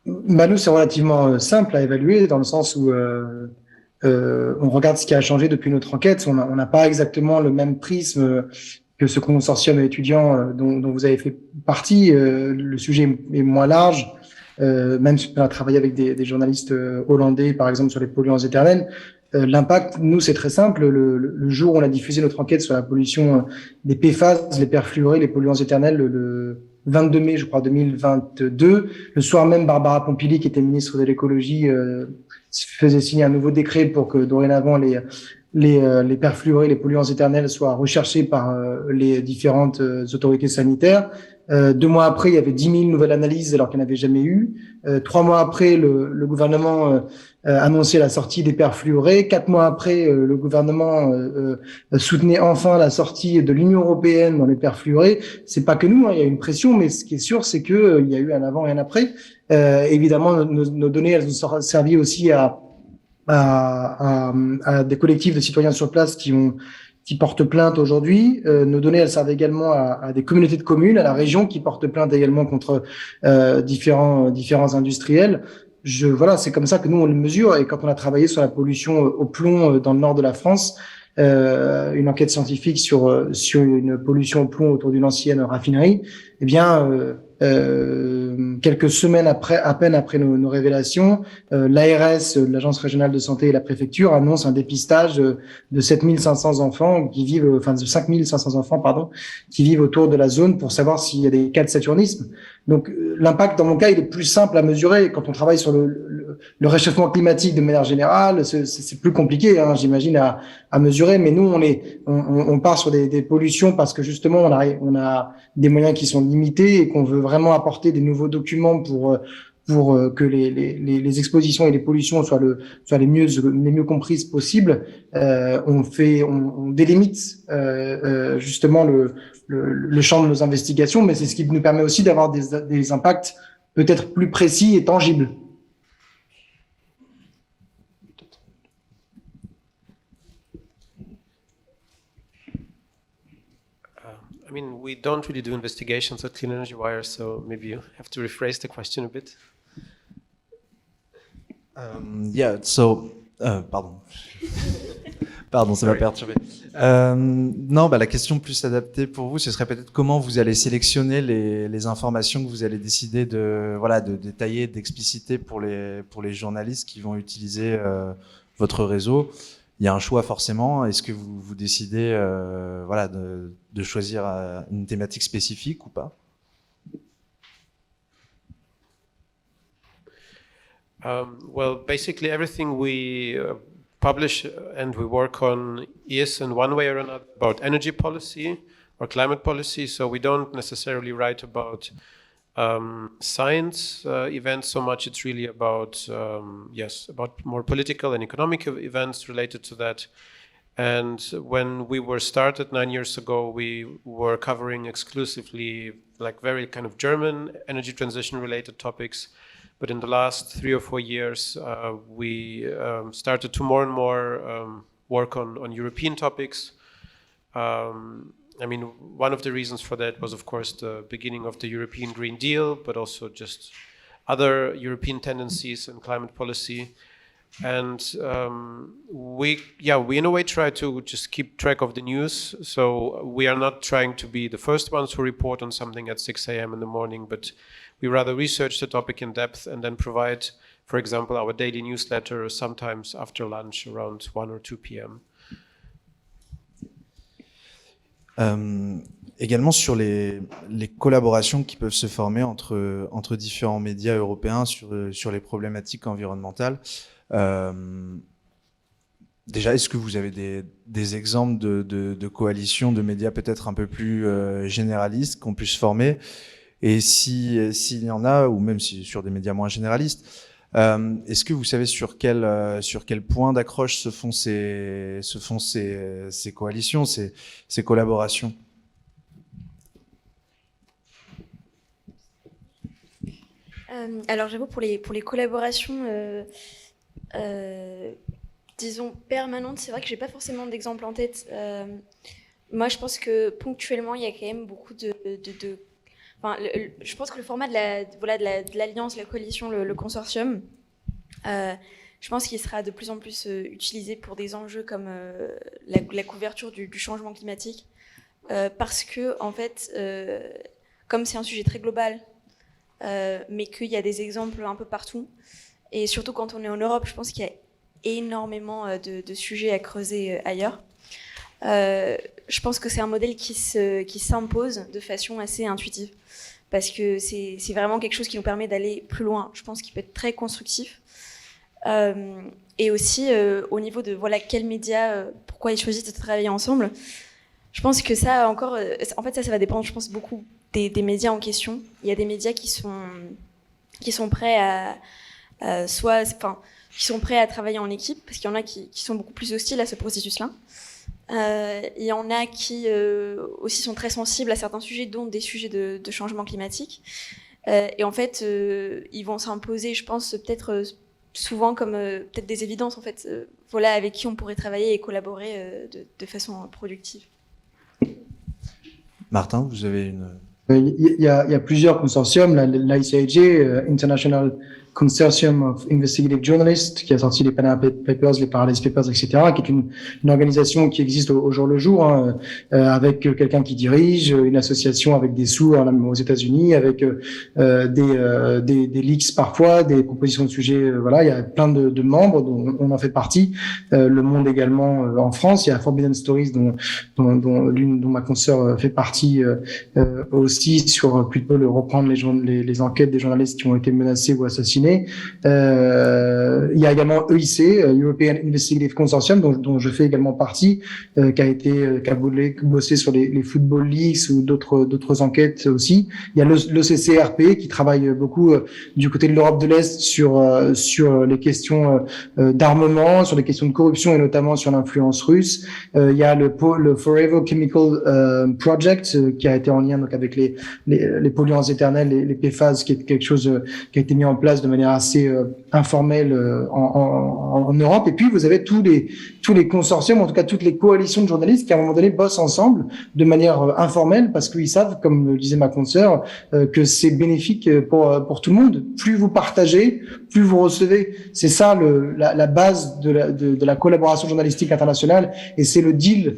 Nous, c'est relativement simple à évaluer dans le sens où on regarde ce qui a changé depuis notre enquête. On n'a pas exactement le même prisme que ce consortium étudiant dont vous avez fait partie. Le sujet est moins large. Même si on a travaillé avec des journalistes hollandais, par exemple, sur les polluants éternels. L'impact, nous, c'est très simple. Le jour où on a diffusé notre enquête sur la pollution des PFAS, les perfluorés, les polluants éternels, le 22 mai, je crois, 2022. Le soir même, Barbara Pompili, qui était ministre de l'écologie, faisait signer un nouveau décret pour que dorénavant les perfluorés, les polluants éternels soient recherchés par les différentes autorités sanitaires. 2 mois après, il y avait 10 000 nouvelles analyses alors qu'il n'y en avait jamais eu. 3 mois après, le gouvernement annonçait la sortie des perfluorés. 4 mois après, le gouvernement soutenait enfin la sortie de l'Union européenne dans les perfluorés. C'est pas que nous, il y a une pression, mais ce qui est sûr, c'est que il y a eu un avant et un après. Évidemment, nos données, elles nous ont servi aussi à des collectifs de citoyens sur place qui portent plainte aujourd'hui. Nos données, elles servent également à des communautés de communes, à la région qui portent plainte également contre différents industriels. Voilà, c'est comme ça que nous on le mesure. Et quand on a travaillé sur la pollution au plomb dans le nord de la France, une enquête scientifique sur une pollution au plomb autour d'une ancienne raffinerie, eh bien, quelques semaines à peine après nos révélations, l'ARS, l'Agence régionale de santé et la préfecture annoncent un dépistage de 7500 enfants qui vivent, enfin de 5500 enfants, pardon, qui vivent autour de la zone pour savoir s'il y a des cas de saturnisme. Donc, l'impact, dans mon cas, il est plus simple à mesurer. Quand on travaille sur le réchauffement climatique de manière générale, c'est plus compliqué, hein, j'imagine, à mesurer. Mais nous, on part sur des pollutions parce que justement, on a des moyens qui sont limités et qu'on veut vraiment apporter des nouveaux documents pour que les expositions et les pollutions soient les mieux comprises possibles. On délimite justement le champ de nos investigations, mais c'est ce qui nous permet aussi d'avoir des impacts peut-être plus précis et tangibles. I mean, we don't really do investigations at Clean Energy Wire, so maybe you have to rephrase the question a bit. Yeah, so, pardon. Pardon, ça m'a perturbé. Non, la question plus adaptée pour vous, ce serait peut-être comment vous allez sélectionner les informations que vous allez décider de détailler, d'expliciter pour les journalistes qui vont utiliser votre réseau. Il y a un choix forcément. Est-ce que vous décidez de choisir une thématique spécifique ou pas? Well, basically everything we publish and we work on is in one way or another about energy policy or climate policy. So we don't necessarily write about science events so much. It's really about, about more political and economic events related to that. And when we were started 9 years ago, we were covering exclusively like very kind of German energy transition related topics. But in the last 3 or 4 years, we started to more and more work on European topics. I mean, one of the reasons for that was, of course, the beginning of the European Green Deal, but also just other European tendencies in climate policy. And we in a way try to just keep track of the news. So we are not trying to be the first ones who report on something at 6 a.m. in the morning, but we rather research the topic in depth and then provide, for example, our daily newsletter sometimes after lunch around 1 or 2 p.m. Également sur les collaborations qui peuvent se former entre différents médias européens sur les problématiques environnementales. Déjà, est-ce que vous avez des exemples de coalitions de médias peut-être un peu plus généralistes qu'on puisse former? Et s'il y en a, ou même sur des médias moins généralistes, est-ce que vous savez sur quel point d'accroche se font ces coalitions, ces collaborations? Alors j'avoue pour les collaborations disons permanentes, c'est vrai que j'ai pas forcément d'exemple en tête. Moi je pense que ponctuellement il y a quand même beaucoup je pense que le format de l'alliance, la coalition, le consortium, je pense qu'il sera de plus en plus utilisé pour des enjeux comme la couverture du changement climatique, parce que en fait, comme c'est un sujet très global, mais qu'il y a des exemples un peu partout, et surtout quand on est en Europe, je pense qu'il y a énormément de sujets à creuser ailleurs. Je pense que c'est un modèle qui s'impose de façon assez intuitive, parce que c'est vraiment quelque chose qui nous permet d'aller plus loin. Je pense qu'il peut être très constructif. Et aussi, au niveau de quels médias, pourquoi ils choisissent de travailler ensemble, je pense que ça encore, en fait ça va dépendre, je pense, beaucoup des médias en question. Il y a des médias qui sont prêts qui sont prêts à travailler en équipe, parce qu'il y en a qui sont beaucoup plus hostiles à ce processus-là. Il y en a qui aussi sont très sensibles à certains sujets, dont des sujets de changement climatique. Et en fait, ils vont s'imposer, je pense, peut-être souvent comme peut-être des évidences, en fait, avec qui on pourrait travailler et collaborer de façon productive. Martin, vous avez une... Il y a plusieurs consortiums, l'ICIJ, International Consortium of Investigative Journalists, qui a sorti les Panama Papers, les Paradise Papers, etc., qui est une organisation qui existe au jour le jour, hein, avec quelqu'un qui dirige, une association avec des sous aux États-Unis, avec des leaks parfois, des propositions de sujets. Voilà, il y a plein de membres dont on en fait partie. Le Monde également en France. Il y a Forbidden Stories dont ma consoeur fait partie aussi, sur plutôt reprendre les enquêtes des journalistes qui ont été menacés ou assassinés. Il y a également EIC, European Investigative Consortium, dont je fais également partie, qui a bossé sur les Football Leaks ou d'autres enquêtes aussi. Il y a l'OCCRP qui travaille beaucoup du côté de l'Europe de l'Est sur les questions d'armement, sur les questions de corruption et notamment sur l'influence russe. Il y a le Forever Chemical Project qui a été en lien donc avec les polluants éternels, les PFAS, qui est quelque chose qui a été mis en place de manière assez informelle en Europe. Et puis vous avez tous les consortiums, en tout cas toutes les coalitions de journalistes qui à un moment donné bossent ensemble de manière informelle, parce qu'ils savent, comme le disait ma consoeur, que c'est bénéfique pour tout le monde. Plus vous partagez, plus vous recevez. C'est ça la base de la collaboration journalistique internationale, et c'est le deal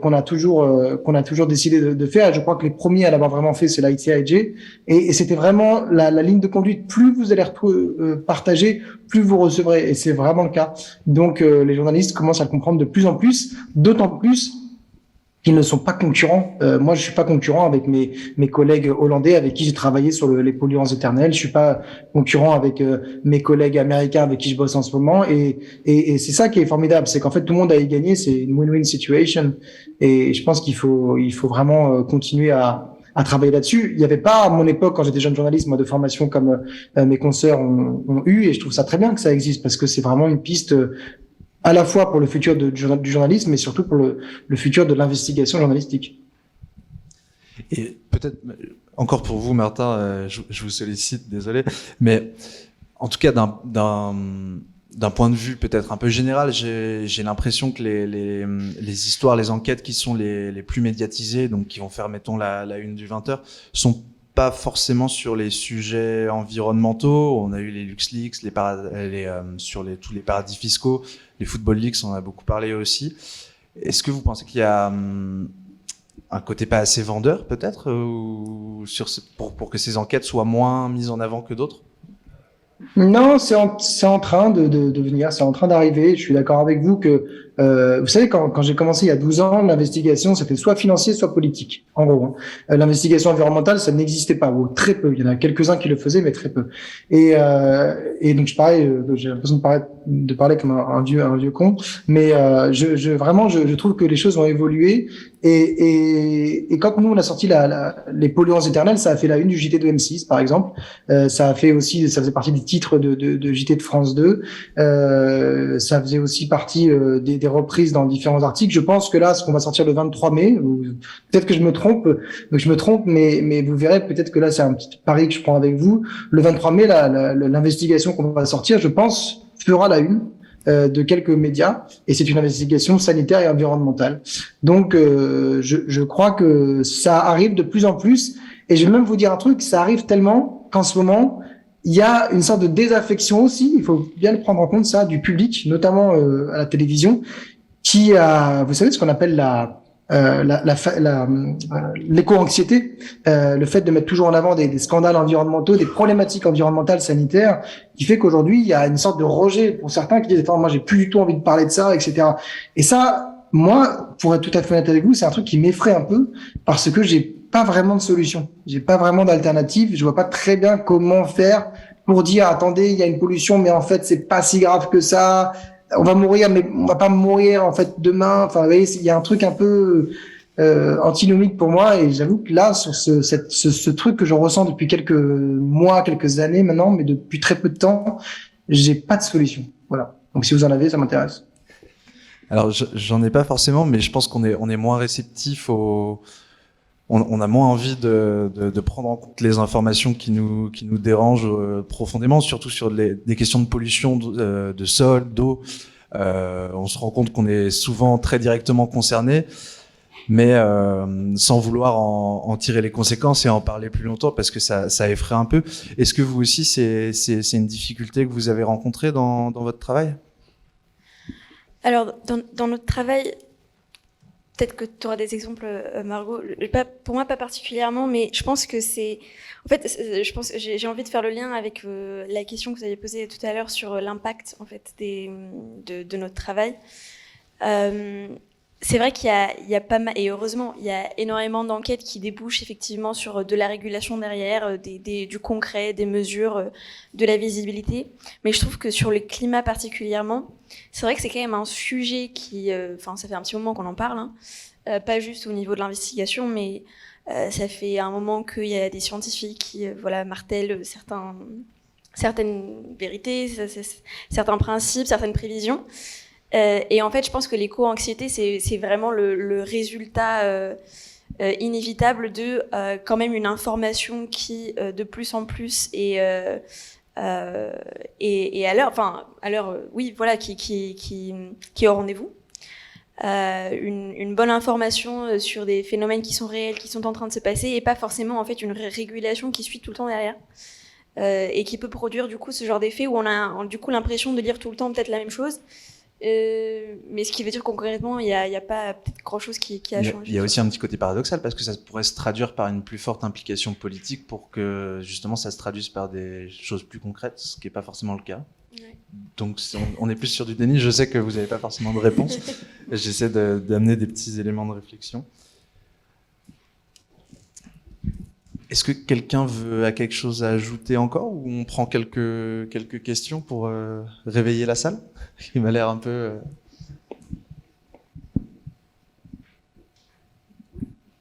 qu'on a toujours décidé de faire. Et je crois que les premiers à l'avoir vraiment fait, c'est l'ITIJ, et c'était vraiment la ligne de conduite. Plus vous allez partager, plus vous recevrez, et c'est vraiment le cas. Donc les journalistes commencent à le comprendre de plus en plus, d'autant plus qu'ils ne sont pas concurrents. Moi, je suis pas concurrent avec mes collègues hollandais avec qui j'ai travaillé sur les polluants éternels. Je suis pas concurrent avec mes collègues américains avec qui je bosse en ce moment. Et c'est ça qui est formidable, c'est qu'en fait tout le monde a y gagné. C'est une win-win situation. Et je pense qu'il faut vraiment continuer à travailler là-dessus. Il n'y avait pas à mon époque, quand j'étais jeune journaliste, moi, de formation comme mes consoeurs ont eu. Et je trouve ça très bien que ça existe, parce que c'est vraiment une piste à la fois pour le futur du journalisme, mais surtout pour le futur de l'investigation journalistique. Et peut-être, encore pour vous, Martin, je vous sollicite, désolé, mais en tout cas, d'un point de vue peut-être un peu général, j'ai l'impression que les histoires, les enquêtes qui sont les plus médiatisées, donc qui vont faire, mettons, la une du 20h, sont pas forcément sur les sujets environnementaux. On a eu les LuxLeaks, sur tous les paradis fiscaux, les Football Leaks, on en a beaucoup parlé aussi. Est-ce que vous pensez qu'il y a un côté pas assez vendeur, peut-être, pour que ces enquêtes soient moins mises en avant que d'autres? Non, c'est en train de venir, c'est en train d'arriver. Je suis d'accord avec vous que, vous savez, quand j'ai commencé il y a 12 ans, l'investigation, c'était soit financier, soit politique, en gros. L'investigation environnementale, ça n'existait pas, ou très peu. Il y en a quelques-uns qui le faisaient, mais très peu. Et donc, j'ai l'impression de parler comme un vieux con, mais vraiment, je trouve que les choses ont évolué. Et quand nous, on a sorti les polluants éternels, ça a fait la une du JT de M6, par exemple. Ça faisait partie des titres de JT de France 2. Ça faisait aussi partie des reprises dans différents articles. Je pense que là, ce qu'on va sortir le 23 mai, peut-être que je me trompe, mais vous verrez, peut-être que là, c'est un petit pari que je prends avec vous. Le 23 mai, l'investigation qu'on va sortir, je pense, fera la une de quelques médias, et c'est une investigation sanitaire et environnementale. Donc, je crois que ça arrive de plus en plus, et je vais même vous dire un truc, ça arrive tellement qu'en ce moment, il y a une sorte de désaffection aussi, il faut bien le prendre en compte, ça, du public, notamment à la télévision, qui a, vous savez, ce qu'on appelle l'éco-anxiété, le fait de mettre toujours en avant des scandales environnementaux, des problématiques environnementales, sanitaires, qui fait qu'aujourd'hui, il y a une sorte de rejet pour certains qui disent, attends, moi, j'ai plus du tout envie de parler de ça, etc. Et ça, moi, pour être tout à fait honnête avec vous, c'est un truc qui m'effraie un peu, parce que j'ai pas vraiment de solution. J'ai pas vraiment d'alternative. Je vois pas très bien comment faire pour dire, attendez, il y a une pollution, mais en fait, c'est pas si grave que ça. On va mourir, mais on va pas mourir, en fait, demain. Enfin, vous voyez, il y a un truc un peu antinomique pour moi, et j'avoue que là, sur ce truc que je ressens depuis quelques mois, quelques années maintenant, mais depuis très peu de temps, j'ai pas de solution. Voilà. Donc, si vous en avez, ça m'intéresse. Alors, j'en ai pas forcément, mais je pense qu'on est moins réceptif on a moins envie de prendre en compte les informations qui nous dérangent profondément, surtout sur des questions de pollution de sol, d'eau. On se rend compte qu'on est souvent très directement concerné. mais sans vouloir en tirer les conséquences et en parler plus longtemps parce que ça effraie un peu. Est-ce que vous aussi, c'est une difficulté que vous avez rencontrée dans votre travail? Alors, dans notre travail, peut-être que tu auras des exemples, Margot. Pour moi, pas particulièrement, mais je pense que c'est... En fait, je pense que j'ai envie de faire le lien avec la question que vous avez posée tout à l'heure sur l'impact, en fait, de notre travail. C'est vrai qu'il y a pas mal, et heureusement, il y a énormément d'enquêtes qui débouchent effectivement sur de la régulation derrière, du concret, des mesures, de la visibilité. Mais je trouve que sur le climat particulièrement, c'est vrai que c'est quand même un sujet qui, ça fait un petit moment qu'on en parle, hein, pas juste au niveau de l'investigation, mais ça fait un moment qu'il y a des scientifiques qui, martèlent certaines vérités, certains principes, certaines prévisions. Et en fait, je pense que l'éco-anxiété, c'est vraiment le résultat inévitable de quand même une information qui, de plus en plus, est à l'heure, oui, voilà, qui est au rendez-vous. Une bonne information sur des phénomènes qui sont réels, qui sont en train de se passer, et pas forcément en fait une régulation qui suit tout le temps derrière. Et qui peut produire du coup ce genre d'effet où on a du coup l'impression de lire tout le temps peut-être la même chose. Mais ce qui veut dire concrètement, il y a pas peut-être grand-chose qui a changé. Il y a aussi un petit côté paradoxal parce que ça pourrait se traduire par une plus forte implication politique pour que justement ça se traduise par des choses plus concrètes, ce qui n'est pas forcément le cas. Ouais. Donc on est plus sur du déni. Je sais que vous n'avez pas forcément de réponse. J'essaie d'amener des petits éléments de réflexion. Est-ce que quelqu'un a quelque chose à ajouter encore ou on prend quelques questions pour réveiller la salle? Il m'a l'air un peu...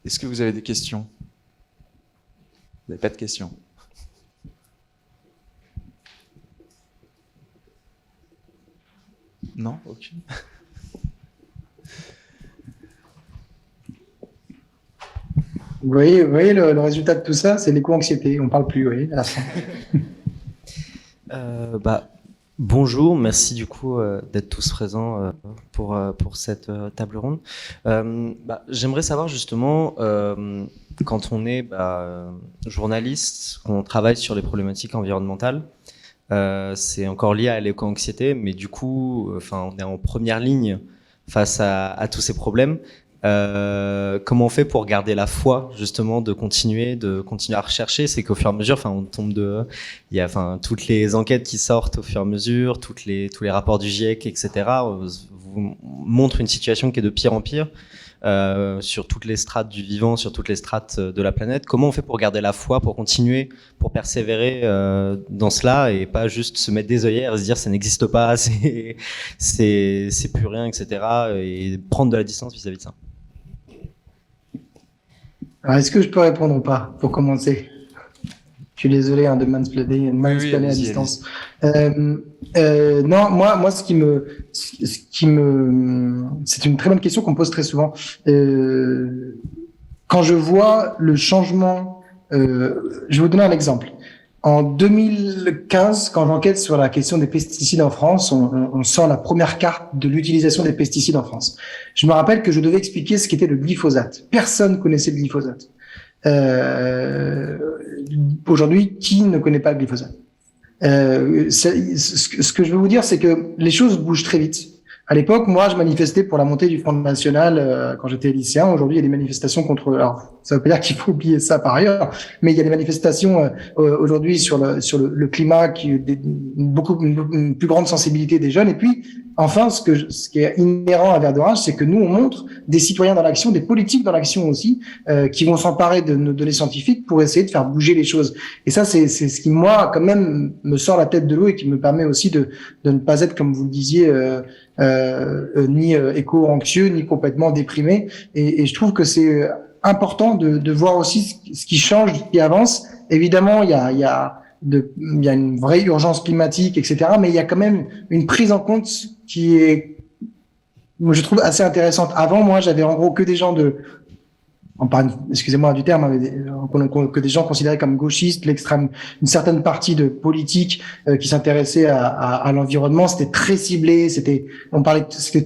Est-ce que vous avez des questions? Vous n'avez pas de questions? Non? Aucune. Vous voyez le résultat de tout ça, c'est l'éco-anxiété. On ne parle plus, vous voyez, à la fin. Bonjour, merci du coup d'être tous présents pour cette table ronde. J'aimerais savoir justement, quand on est journaliste, qu'on travaille sur les problématiques environnementales, c'est encore lié à l'éco-anxiété, mais du coup, on est en première ligne face à tous ces problèmes. Comment on fait pour garder la foi justement de continuer à rechercher? C'est qu'au fur et à mesure, on tombe il y a toutes les enquêtes qui sortent au fur et à mesure, tous les rapports du GIEC, etc. vous montrent une situation qui est de pire en pire sur toutes les strates du vivant, sur toutes les strates de la planète. Comment on fait pour garder la foi, pour continuer, pour persévérer dans cela et pas juste se mettre des œillères et se dire ça n'existe pas, c'est plus rien, etc. et prendre de la distance vis-à-vis de ça? Alors, est-ce que je peux répondre ou pas, pour commencer? Je suis désolé de mansplainer à distance. Non, moi, c'est une très bonne question qu'on me pose très souvent. Quand je vois le changement, je vais vous donner un exemple. En 2015, quand j'enquête sur la question des pesticides en France, on sort la première carte de l'utilisation des pesticides en France. Je me rappelle que je devais expliquer ce qu'était le glyphosate. Personne connaissait le glyphosate. Aujourd'hui, qui ne connaît pas le glyphosate? Ce que je veux vous dire, c'est que les choses bougent très vite. À l'époque, moi, je manifestais pour la montée du Front National quand j'étais lycéen. Aujourd'hui, il y a des manifestations contre... Alors, ça veut pas dire qu'il faut oublier ça par ailleurs, mais il y a des manifestations aujourd'hui sur le climat, une plus grande sensibilité des jeunes. Et puis, enfin, ce qui est inhérent à Verdorage, c'est que nous, on montre des citoyens dans l'action, des politiques dans l'action aussi, qui vont s'emparer de nos données scientifiques pour essayer de faire bouger les choses. Et ça, c'est ce qui, moi, quand même, me sort la tête de l'eau et qui me permet aussi de ne pas être, comme vous le disiez, ni éco-anxieux, ni complètement déprimé. Et je trouve que c'est important de voir aussi ce qui change, ce qui avance. Évidemment, il y a une vraie urgence climatique, etc. Mais il y a quand même une prise en compte qui est, moi, je trouve assez intéressante. Avant, moi, j'avais en gros que des gens on parle, excusez-moi du terme, hein, que des gens considérés comme gauchistes, l'extrême, une certaine partie de politique qui s'intéressait à l'environnement, c'était très ciblé, c'était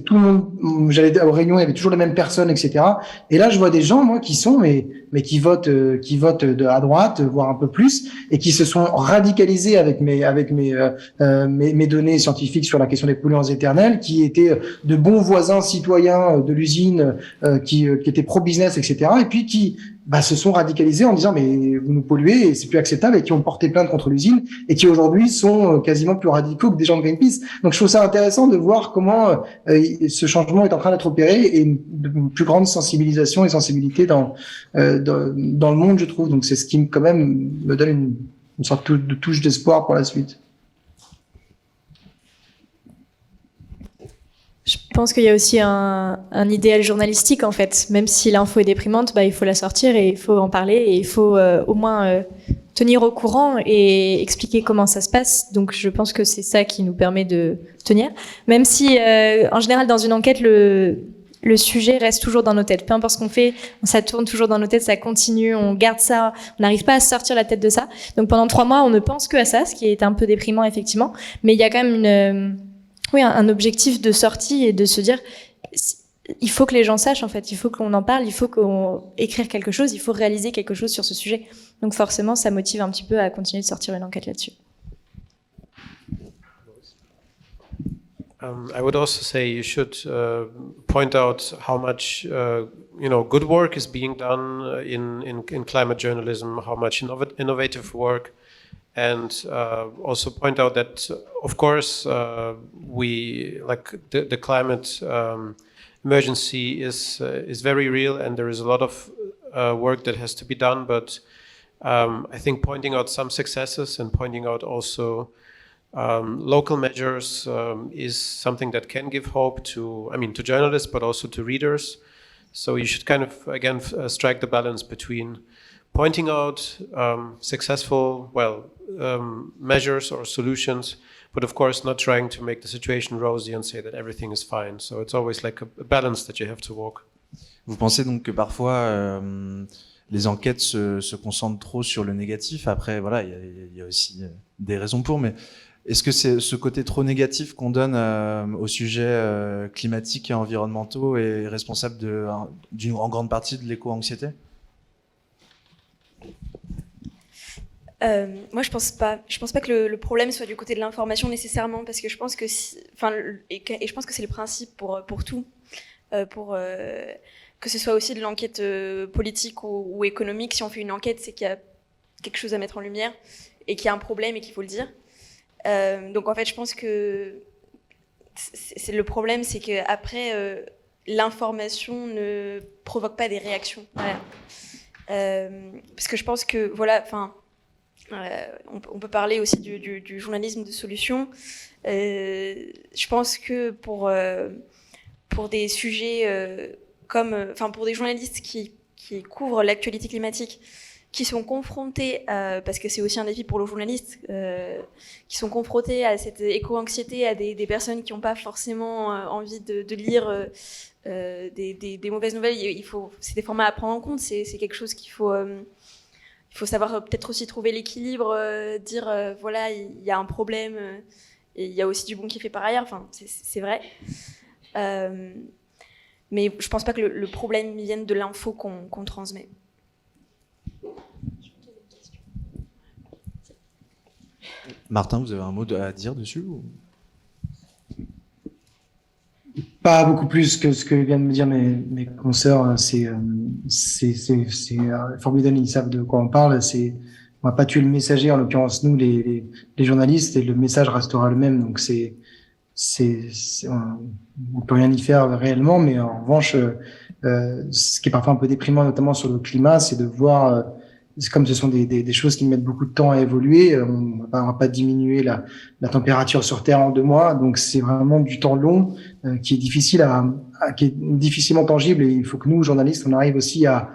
tout le monde. J'allais aux réunions, il y avait toujours les mêmes personnes, etc. Et là, je vois des gens, moi, qui sont, mais qui votent à droite, voire un peu plus, et qui se sont radicalisés avec mes données scientifiques sur la question des polluants éternels, qui étaient de bons voisins citoyens de l'usine, qui étaient pro-business, etc. Et puis qui se sont radicalisés en disant mais vous nous polluez et c'est plus acceptable, et qui ont porté plainte contre l'usine et qui aujourd'hui sont quasiment plus radicaux que des gens de Greenpeace. Donc je trouve ça intéressant de voir comment ce changement est en train d'être opéré, et une plus grande sensibilisation et sensibilité dans le monde, je trouve. Donc c'est ce qui quand même me donne une sorte de touche d'espoir pour la suite. Je pense qu'il y a aussi un idéal journalistique, en fait. Même si l'info est déprimante, il faut la sortir et il faut en parler, et il faut au moins tenir au courant et expliquer comment ça se passe. Donc je pense que c'est ça qui nous permet de tenir. Même si, en général, dans une enquête, le sujet reste toujours dans nos têtes. Peu importe ce qu'on fait, ça tourne toujours dans nos têtes, ça continue, on garde ça, on n'arrive pas à sortir la tête de ça. Donc pendant 3 mois, on ne pense que à ça, ce qui est un peu déprimant, effectivement. Mais il y a quand même un objectif de sortie, et de se dire, il faut que les gens sachent, en fait, il faut qu'on en parle, il faut qu'on écrire quelque chose, il faut réaliser quelque chose sur ce sujet. Donc forcément, ça motive un petit peu à continuer de sortir une enquête là-dessus. I would also say you should point out how much good work is being done in climate journalism, how much innovative work. And also point out that, of course, we the climate emergency is very real, and there is a lot of work that has to be done. But I think pointing out some successes and pointing out also local measures is something that can give hope to journalists, but also to readers. So you should kind of again strike the balance between pointing out successful, measures or solutions, but of course not trying to make the situation rosy and say that everything is fine. So it's always like a balance that you have to walk. Vous pensez donc que parfois les enquêtes se concentrent trop sur le négatif? Après, voilà, il y a aussi des raisons pour, mais est-ce que c'est ce côté trop négatif qu'on donne aux sujets climatiques et environnementaux est responsable en grande partie de l'éco-anxiété? Moi, je pense pas. Je pense pas que le problème soit du côté de l'information nécessairement, parce que je pense que, et je pense que c'est le principe pour tout, que ce soit aussi de l'enquête politique ou économique. Si on fait une enquête, c'est qu'il y a quelque chose à mettre en lumière et qu'il y a un problème et qu'il faut le dire. Donc en fait, je pense que c'est le problème, c'est que après l'information ne provoque pas des réactions. Voilà. Parce que je pense que on peut parler aussi du journalisme de solution. Je pense que pour des sujets pour des journalistes qui couvrent l'actualité climatique, qui sont confrontés, parce que c'est aussi un défi pour les journalistes, qui sont confrontés à cette éco-anxiété, à des personnes qui n'ont pas forcément envie de lire des mauvaises nouvelles. C'est des formats à prendre en compte, c'est quelque chose qu'il faut... Il faut savoir peut-être aussi trouver l'équilibre, dire voilà, il y a un problème, et il y a aussi du bon qui est fait par ailleurs. Enfin, c'est vrai. Mais je pense pas que le problème vienne de l'info qu'on transmet. Martin, vous avez un mot à dire dessus ou... Pas beaucoup plus que ce que viennent de me dire mes consoeurs. C'est formidable, ils savent de quoi on parle. On va pas tuer le messager, en l'occurrence nous les journalistes, et le message restera le même. Donc on peut rien y faire réellement, mais en revanche, ce qui est parfois un peu déprimant, notamment sur le climat, c'est de voir, comme ce sont des choses qui mettent beaucoup de temps à évoluer, on va pas diminuer la température sur Terre en 2 mois, donc c'est vraiment du temps long qui est difficile qui est difficilement tangible, et il faut que nous, journalistes, on arrive aussi à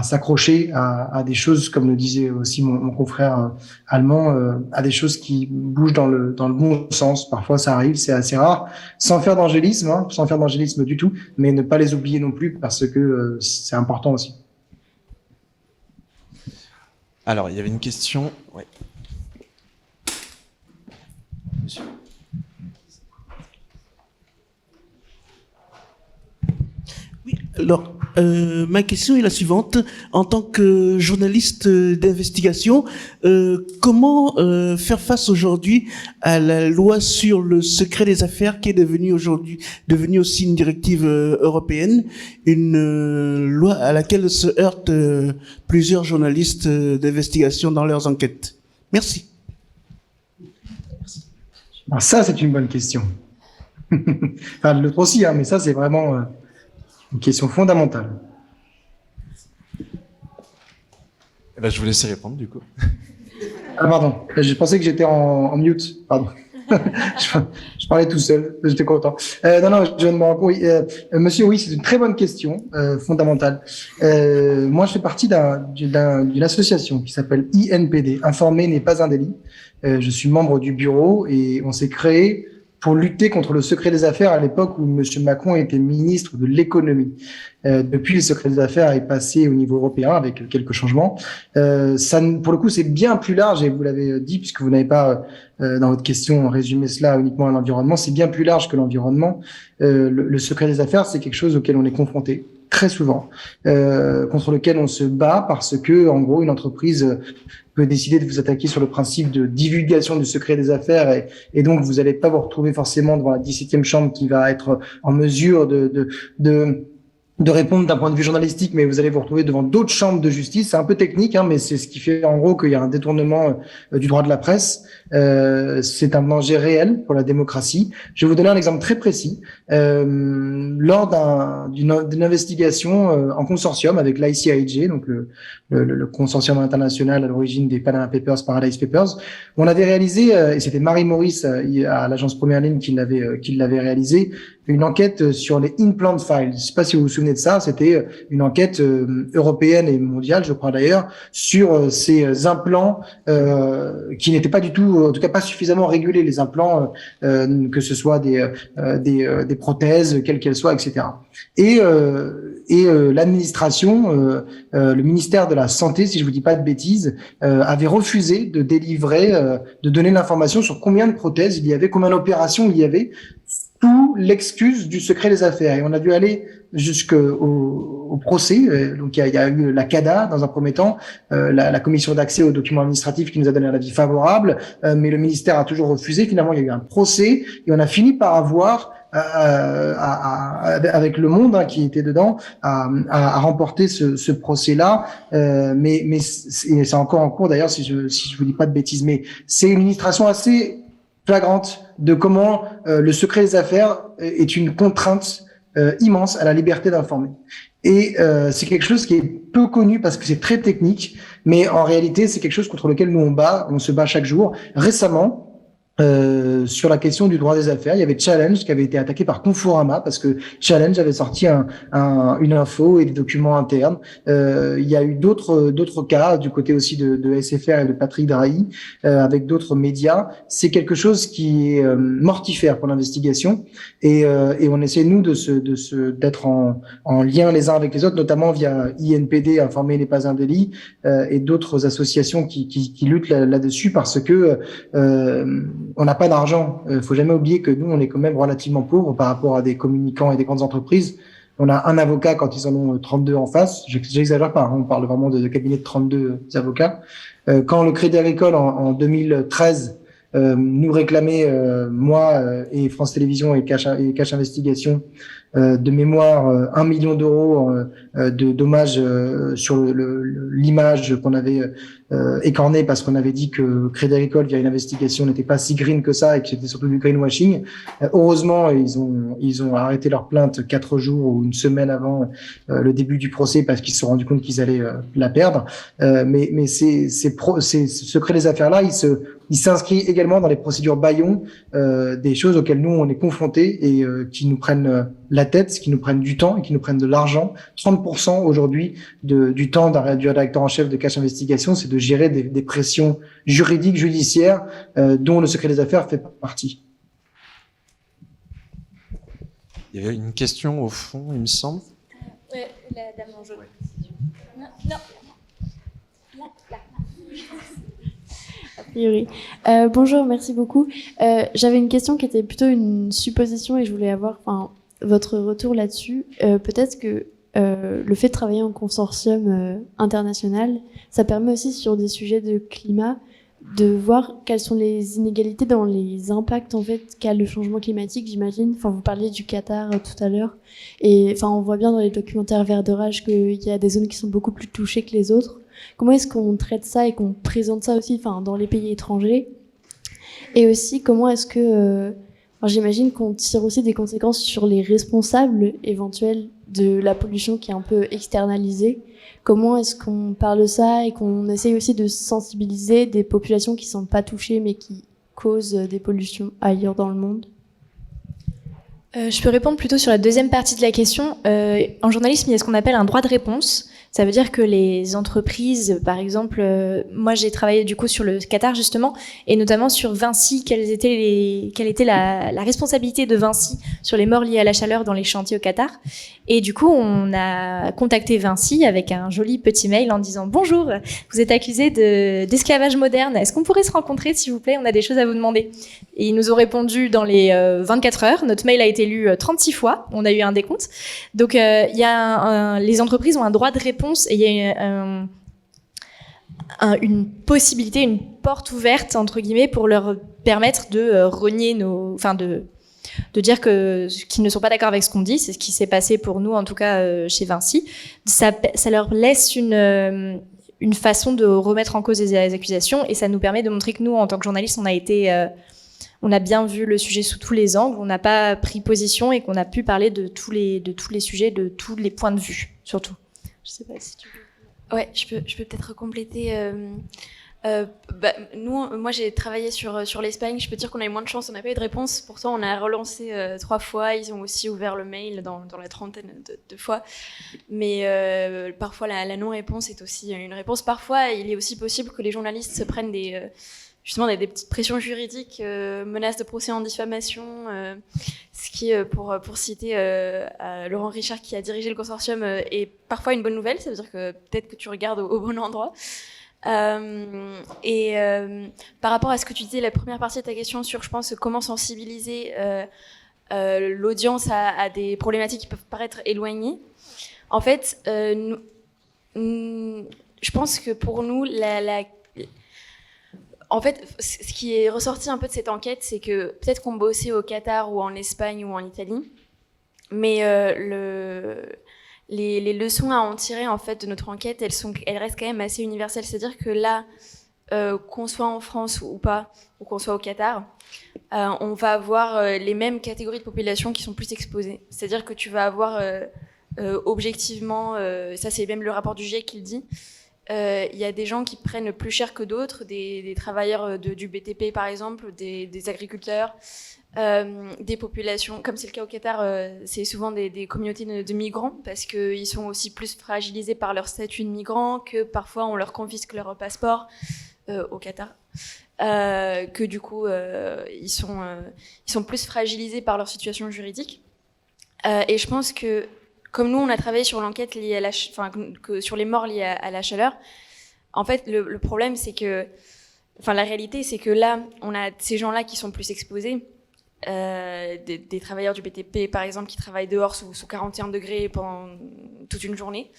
s'accrocher à des choses, comme le disait aussi mon confrère allemand, à des choses qui bougent dans le bon sens. Parfois, ça arrive, c'est assez rare, sans faire d'angélisme du tout, mais ne pas les oublier non plus, parce que c'est important aussi. Alors, il y avait une question. Ouais. Monsieur. Oui, alors, ma question est la suivante. En tant que journaliste d'investigation, comment faire face aujourd'hui à la loi sur le secret des affaires qui est devenue aussi une directive européenne, une loi à laquelle se heurtent plusieurs journalistes d'investigation dans leurs enquêtes? Merci. Alors ça, c'est une bonne question. Enfin, l'autre aussi, hein, mais ça, c'est vraiment une question fondamentale. Eh ben, je vous laisse répondre, du coup. Ah, pardon, je pensais que j'étais en mute, pardon. je parlais tout seul, j'étais content. Non, je viens de me rendre compte. Oui, monsieur, oui, c'est une très bonne question, fondamentale. Moi, je fais partie d'une association qui s'appelle INPD, Informer n'est pas un délit. Je suis membre du bureau et on s'est créé pour lutter contre le secret des affaires à l'époque où M. Macron était ministre de l'économie. Depuis, le secret des affaires est passé au niveau européen avec quelques changements. Ça, pour le coup, c'est bien plus large et vous l'avez dit puisque vous n'avez pas, dans votre question, résumé cela uniquement à l'environnement. C'est bien plus large que l'environnement. Le secret des affaires, c'est quelque chose auquel on est confronté très souvent, contre lequel on se bat parce que, en gros, une entreprise peut décider de vous attaquer sur le principe de divulgation du secret des affaires et donc vous n'allez pas vous retrouver forcément devant la 17e chambre qui va être en mesure de répondre d'un point de vue journalistique, mais vous allez vous retrouver devant d'autres chambres de justice. C'est un peu technique, hein, mais c'est ce qui fait en gros qu'il y a un détournement du droit de la presse. C'est un danger réel pour la démocratie. Je vais vous donner un exemple très précis. Lors d'une investigation en consortium avec l'ICIJ, donc le consortium international à l'origine des Panama Papers, Paradise Papers, on avait réalisé, et c'était Marie Maurice à l'agence Première Ligne qui l'avait réalisé, une enquête sur les implant files. Je ne sais pas si vous vous souvenez de ça. C'était une enquête européenne et mondiale, je crois d'ailleurs, sur ces implants qui n'étaient pas du tout, en tout cas pas suffisamment régulés, les implants, que ce soit des prothèses, quelles qu'elles soient, etc. Et l'administration, le ministère de la Santé, si je vous dis pas de bêtises, avait refusé de délivrer, de donner l'information sur combien de prothèses il y avait, combien d'opérations il y avait, sous l'excuse du secret des affaires. Et on a dû aller jusqu'au procès. Donc il y a eu la CADA dans un premier temps, la commission d'accès aux documents administratifs qui nous a donné un avis favorable, mais le ministère a toujours refusé. Finalement, il y a eu un procès et on a fini par avoir avec Le Monde qui était dedans, à remporter ce procès-là, mais c'est encore en cours d'ailleurs si je vous dis pas de bêtises, mais c'est une illustration assez flagrante de comment le secret des affaires est une contrainte immense à la liberté d'informer. Et c'est quelque chose qui est peu connu parce que c'est très technique, mais en réalité c'est quelque chose contre lequel nous on se bat chaque jour. Récemment, sur la question du droit des affaires, il y avait Challenge qui avait été attaqué par Conforama parce que Challenge avait sorti une info et des documents internes. Il y a eu d'autres cas du côté aussi de SFR et de Patrick Drahi avec d'autres médias. C'est quelque chose qui est mortifère pour l'investigation et on essaie nous d'être en lien les uns avec les autres, notamment via INPD, Informer n'est pas un délit, et d'autres associations qui luttent là-dessus parce que on n'a pas d'argent. Faut jamais oublier que nous, on est quand même relativement pauvres par rapport à des communicants et des grandes entreprises. On a un avocat quand ils en ont 32 en face. J'exagère pas, hein, on parle vraiment de cabinets de 32 avocats. Quand le Crédit Agricole, en 2013, nous réclamait, moi et France Télévisions et Cash Investigation, de mémoire 1 million d'euros de dommages sur l'image qu'on avait écornée parce qu'on avait dit que Crédit Agricole via une investigation n'était pas si green que ça et que c'était surtout du greenwashing. Heureusement, ils ont arrêté leur plainte 4 jours ou une semaine avant le début du procès parce qu'ils se sont rendus compte qu'ils allaient la perdre. Mais ce secret des affaires-là, il s'inscrit également dans les procédures bâillons, des choses auxquelles nous on est confrontés et qui nous prennent la tête, qui nous prennent du temps et qui nous prennent de l'argent. 30% aujourd'hui du temps du rédacteur en chef de Cash Investigation, c'est de gérer des pressions juridiques, judiciaires, dont le secret des affaires fait partie. Il y avait une question au fond, il me semble. Ouais, la dame en jaune. Non. Là. A priori. Bonjour, merci beaucoup. J'avais une question qui était plutôt une supposition et je voulais avoir votre retour là-dessus. Peut-être que le fait de travailler en consortium international, ça permet aussi sur des sujets de climat de voir quelles sont les inégalités dans les impacts en fait qu'a le changement climatique, j'imagine. Enfin, vous parliez du Qatar tout à l'heure, et enfin, on voit bien dans les documentaires Vert de rage qu'il y a des zones qui sont beaucoup plus touchées que les autres. Comment est-ce qu'on traite ça et qu'on présente ça aussi, enfin, dans les pays étrangers? Et aussi, comment est-ce que, j'imagine qu'on tire aussi des conséquences sur les responsables éventuels de la pollution qui est un peu externalisée. Comment est-ce qu'on parle de ça et qu'on essaye aussi de sensibiliser des populations qui sont pas touchées mais qui causent des pollutions ailleurs dans le monde? Je peux répondre plutôt sur la deuxième partie de la question. En journalisme, il y a ce qu'on appelle un droit de réponse. Ça veut dire que les entreprises, par exemple, moi j'ai travaillé du coup sur le Qatar justement, et notamment sur Vinci, quelle était la responsabilité de Vinci sur les morts liées à la chaleur dans les chantiers au Qatar. Et du coup, on a contacté Vinci avec un joli petit mail en disant « Bonjour, vous êtes accusé d'esclavage moderne. Est-ce qu'on pourrait se rencontrer, s'il vous plaît? On a des choses à vous demander. » Et ils nous ont répondu dans les 24 heures. Notre mail a été lu 36 fois. On a eu un décompte. Donc, il y a les entreprises ont un droit de réponse et il y a une possibilité, une porte ouverte, entre guillemets, pour leur permettre de renier de dire qu'ils ne sont pas d'accord avec ce qu'on dit. C'est ce qui s'est passé pour nous, en tout cas chez Vinci. Ça leur laisse une façon de remettre en cause les accusations et ça nous permet de montrer que nous, en tant que journalistes, on a bien vu le sujet sous tous les angles, on n'a pas pris position et qu'on a pu parler de tous les sujets, de tous les points de vue, surtout. Je sais pas si tu veux. Ouais, je peux peut-être compléter. Moi, j'ai travaillé sur l'Espagne. Je peux dire qu'on a eu moins de chance, on n'a pas eu de réponse. Pourtant, on a relancé 3 fois. Ils ont aussi ouvert le mail dans la trentaine de fois. Mais parfois, la non-réponse est aussi une réponse. Parfois, il est aussi possible que les journalistes se prennent des petites pressions juridiques, menaces de procès en diffamation, ce qui, pour citer Laurent Richard qui a dirigé le consortium, est parfois une bonne nouvelle. Ça veut dire que peut-être que tu regardes au bon endroit. Par rapport à ce que tu disais, la première partie de ta question sur, je pense, comment sensibiliser l'audience à des problématiques qui peuvent paraître éloignées. En fait, je pense que pour nous, en fait, ce qui est ressorti un peu de cette enquête, c'est que peut-être qu'on bossait au Qatar ou en Espagne ou en Italie, mais les leçons à en tirer en fait de notre enquête, elles restent quand même assez universelles. C'est-à-dire que là, qu'on soit en France ou pas, ou qu'on soit au Qatar, on va avoir les mêmes catégories de population qui sont plus exposées. C'est-à-dire que tu vas avoir objectivement, ça c'est même le rapport du GIEC qui le dit, il y a des gens qui prennent plus cher que d'autres, des travailleurs du BTP par exemple, des agriculteurs, des populations, comme c'est le cas au Qatar, c'est souvent des communautés de migrants, parce qu'ils sont aussi plus fragilisés par leur statut de migrant, que parfois on leur confisque leur passeport au Qatar, que du coup ils sont plus fragilisés par leur situation juridique. Et je pense que comme nous, on a travaillé sur l'enquête liée sur les morts liées à la chaleur. En fait, le problème, c'est que, la réalité, c'est que là, on a ces gens-là qui sont plus exposés, des travailleurs du BTP, par exemple, qui travaillent dehors sous 41 degrés pendant toute une journée.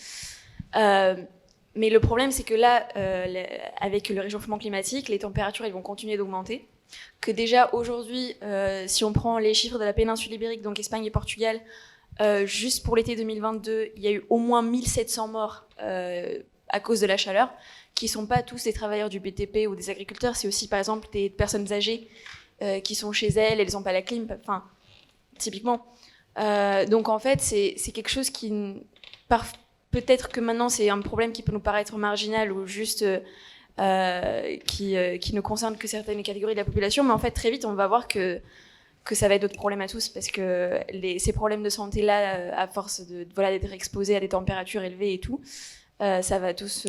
Mais le problème, c'est que là, avec le réchauffement climatique, les températures, elles vont continuer d'augmenter. Que déjà, aujourd'hui, si on prend les chiffres de la péninsule ibérique, donc Espagne et Portugal, juste pour l'été 2022, il y a eu au moins 1700 morts à cause de la chaleur, qui sont pas tous des travailleurs du BTP ou des agriculteurs, c'est aussi par exemple des personnes âgées qui sont chez elles n'ont pas la clim, typiquement. Donc en fait, c'est quelque chose qui, peut-être que maintenant c'est un problème qui peut nous paraître marginal ou juste qui ne concerne que certaines catégories de la population, mais en fait très vite on va voir que ça va être d'autres problèmes à tous, parce que ces problèmes de santé-là, à force d'être exposés à des températures élevées et tout, ça va tous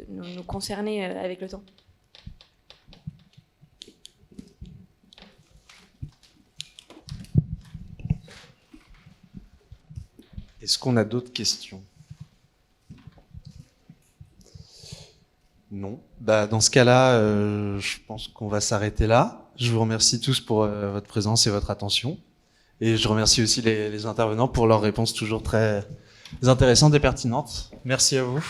nous concerner avec le temps. Est-ce qu'on a d'autres questions? Non. Bah, dans ce cas-là, je pense qu'on va s'arrêter là. Je vous remercie tous pour votre présence et votre attention. Et je remercie aussi les intervenants pour leurs réponses toujours très intéressantes et pertinentes. Merci à vous.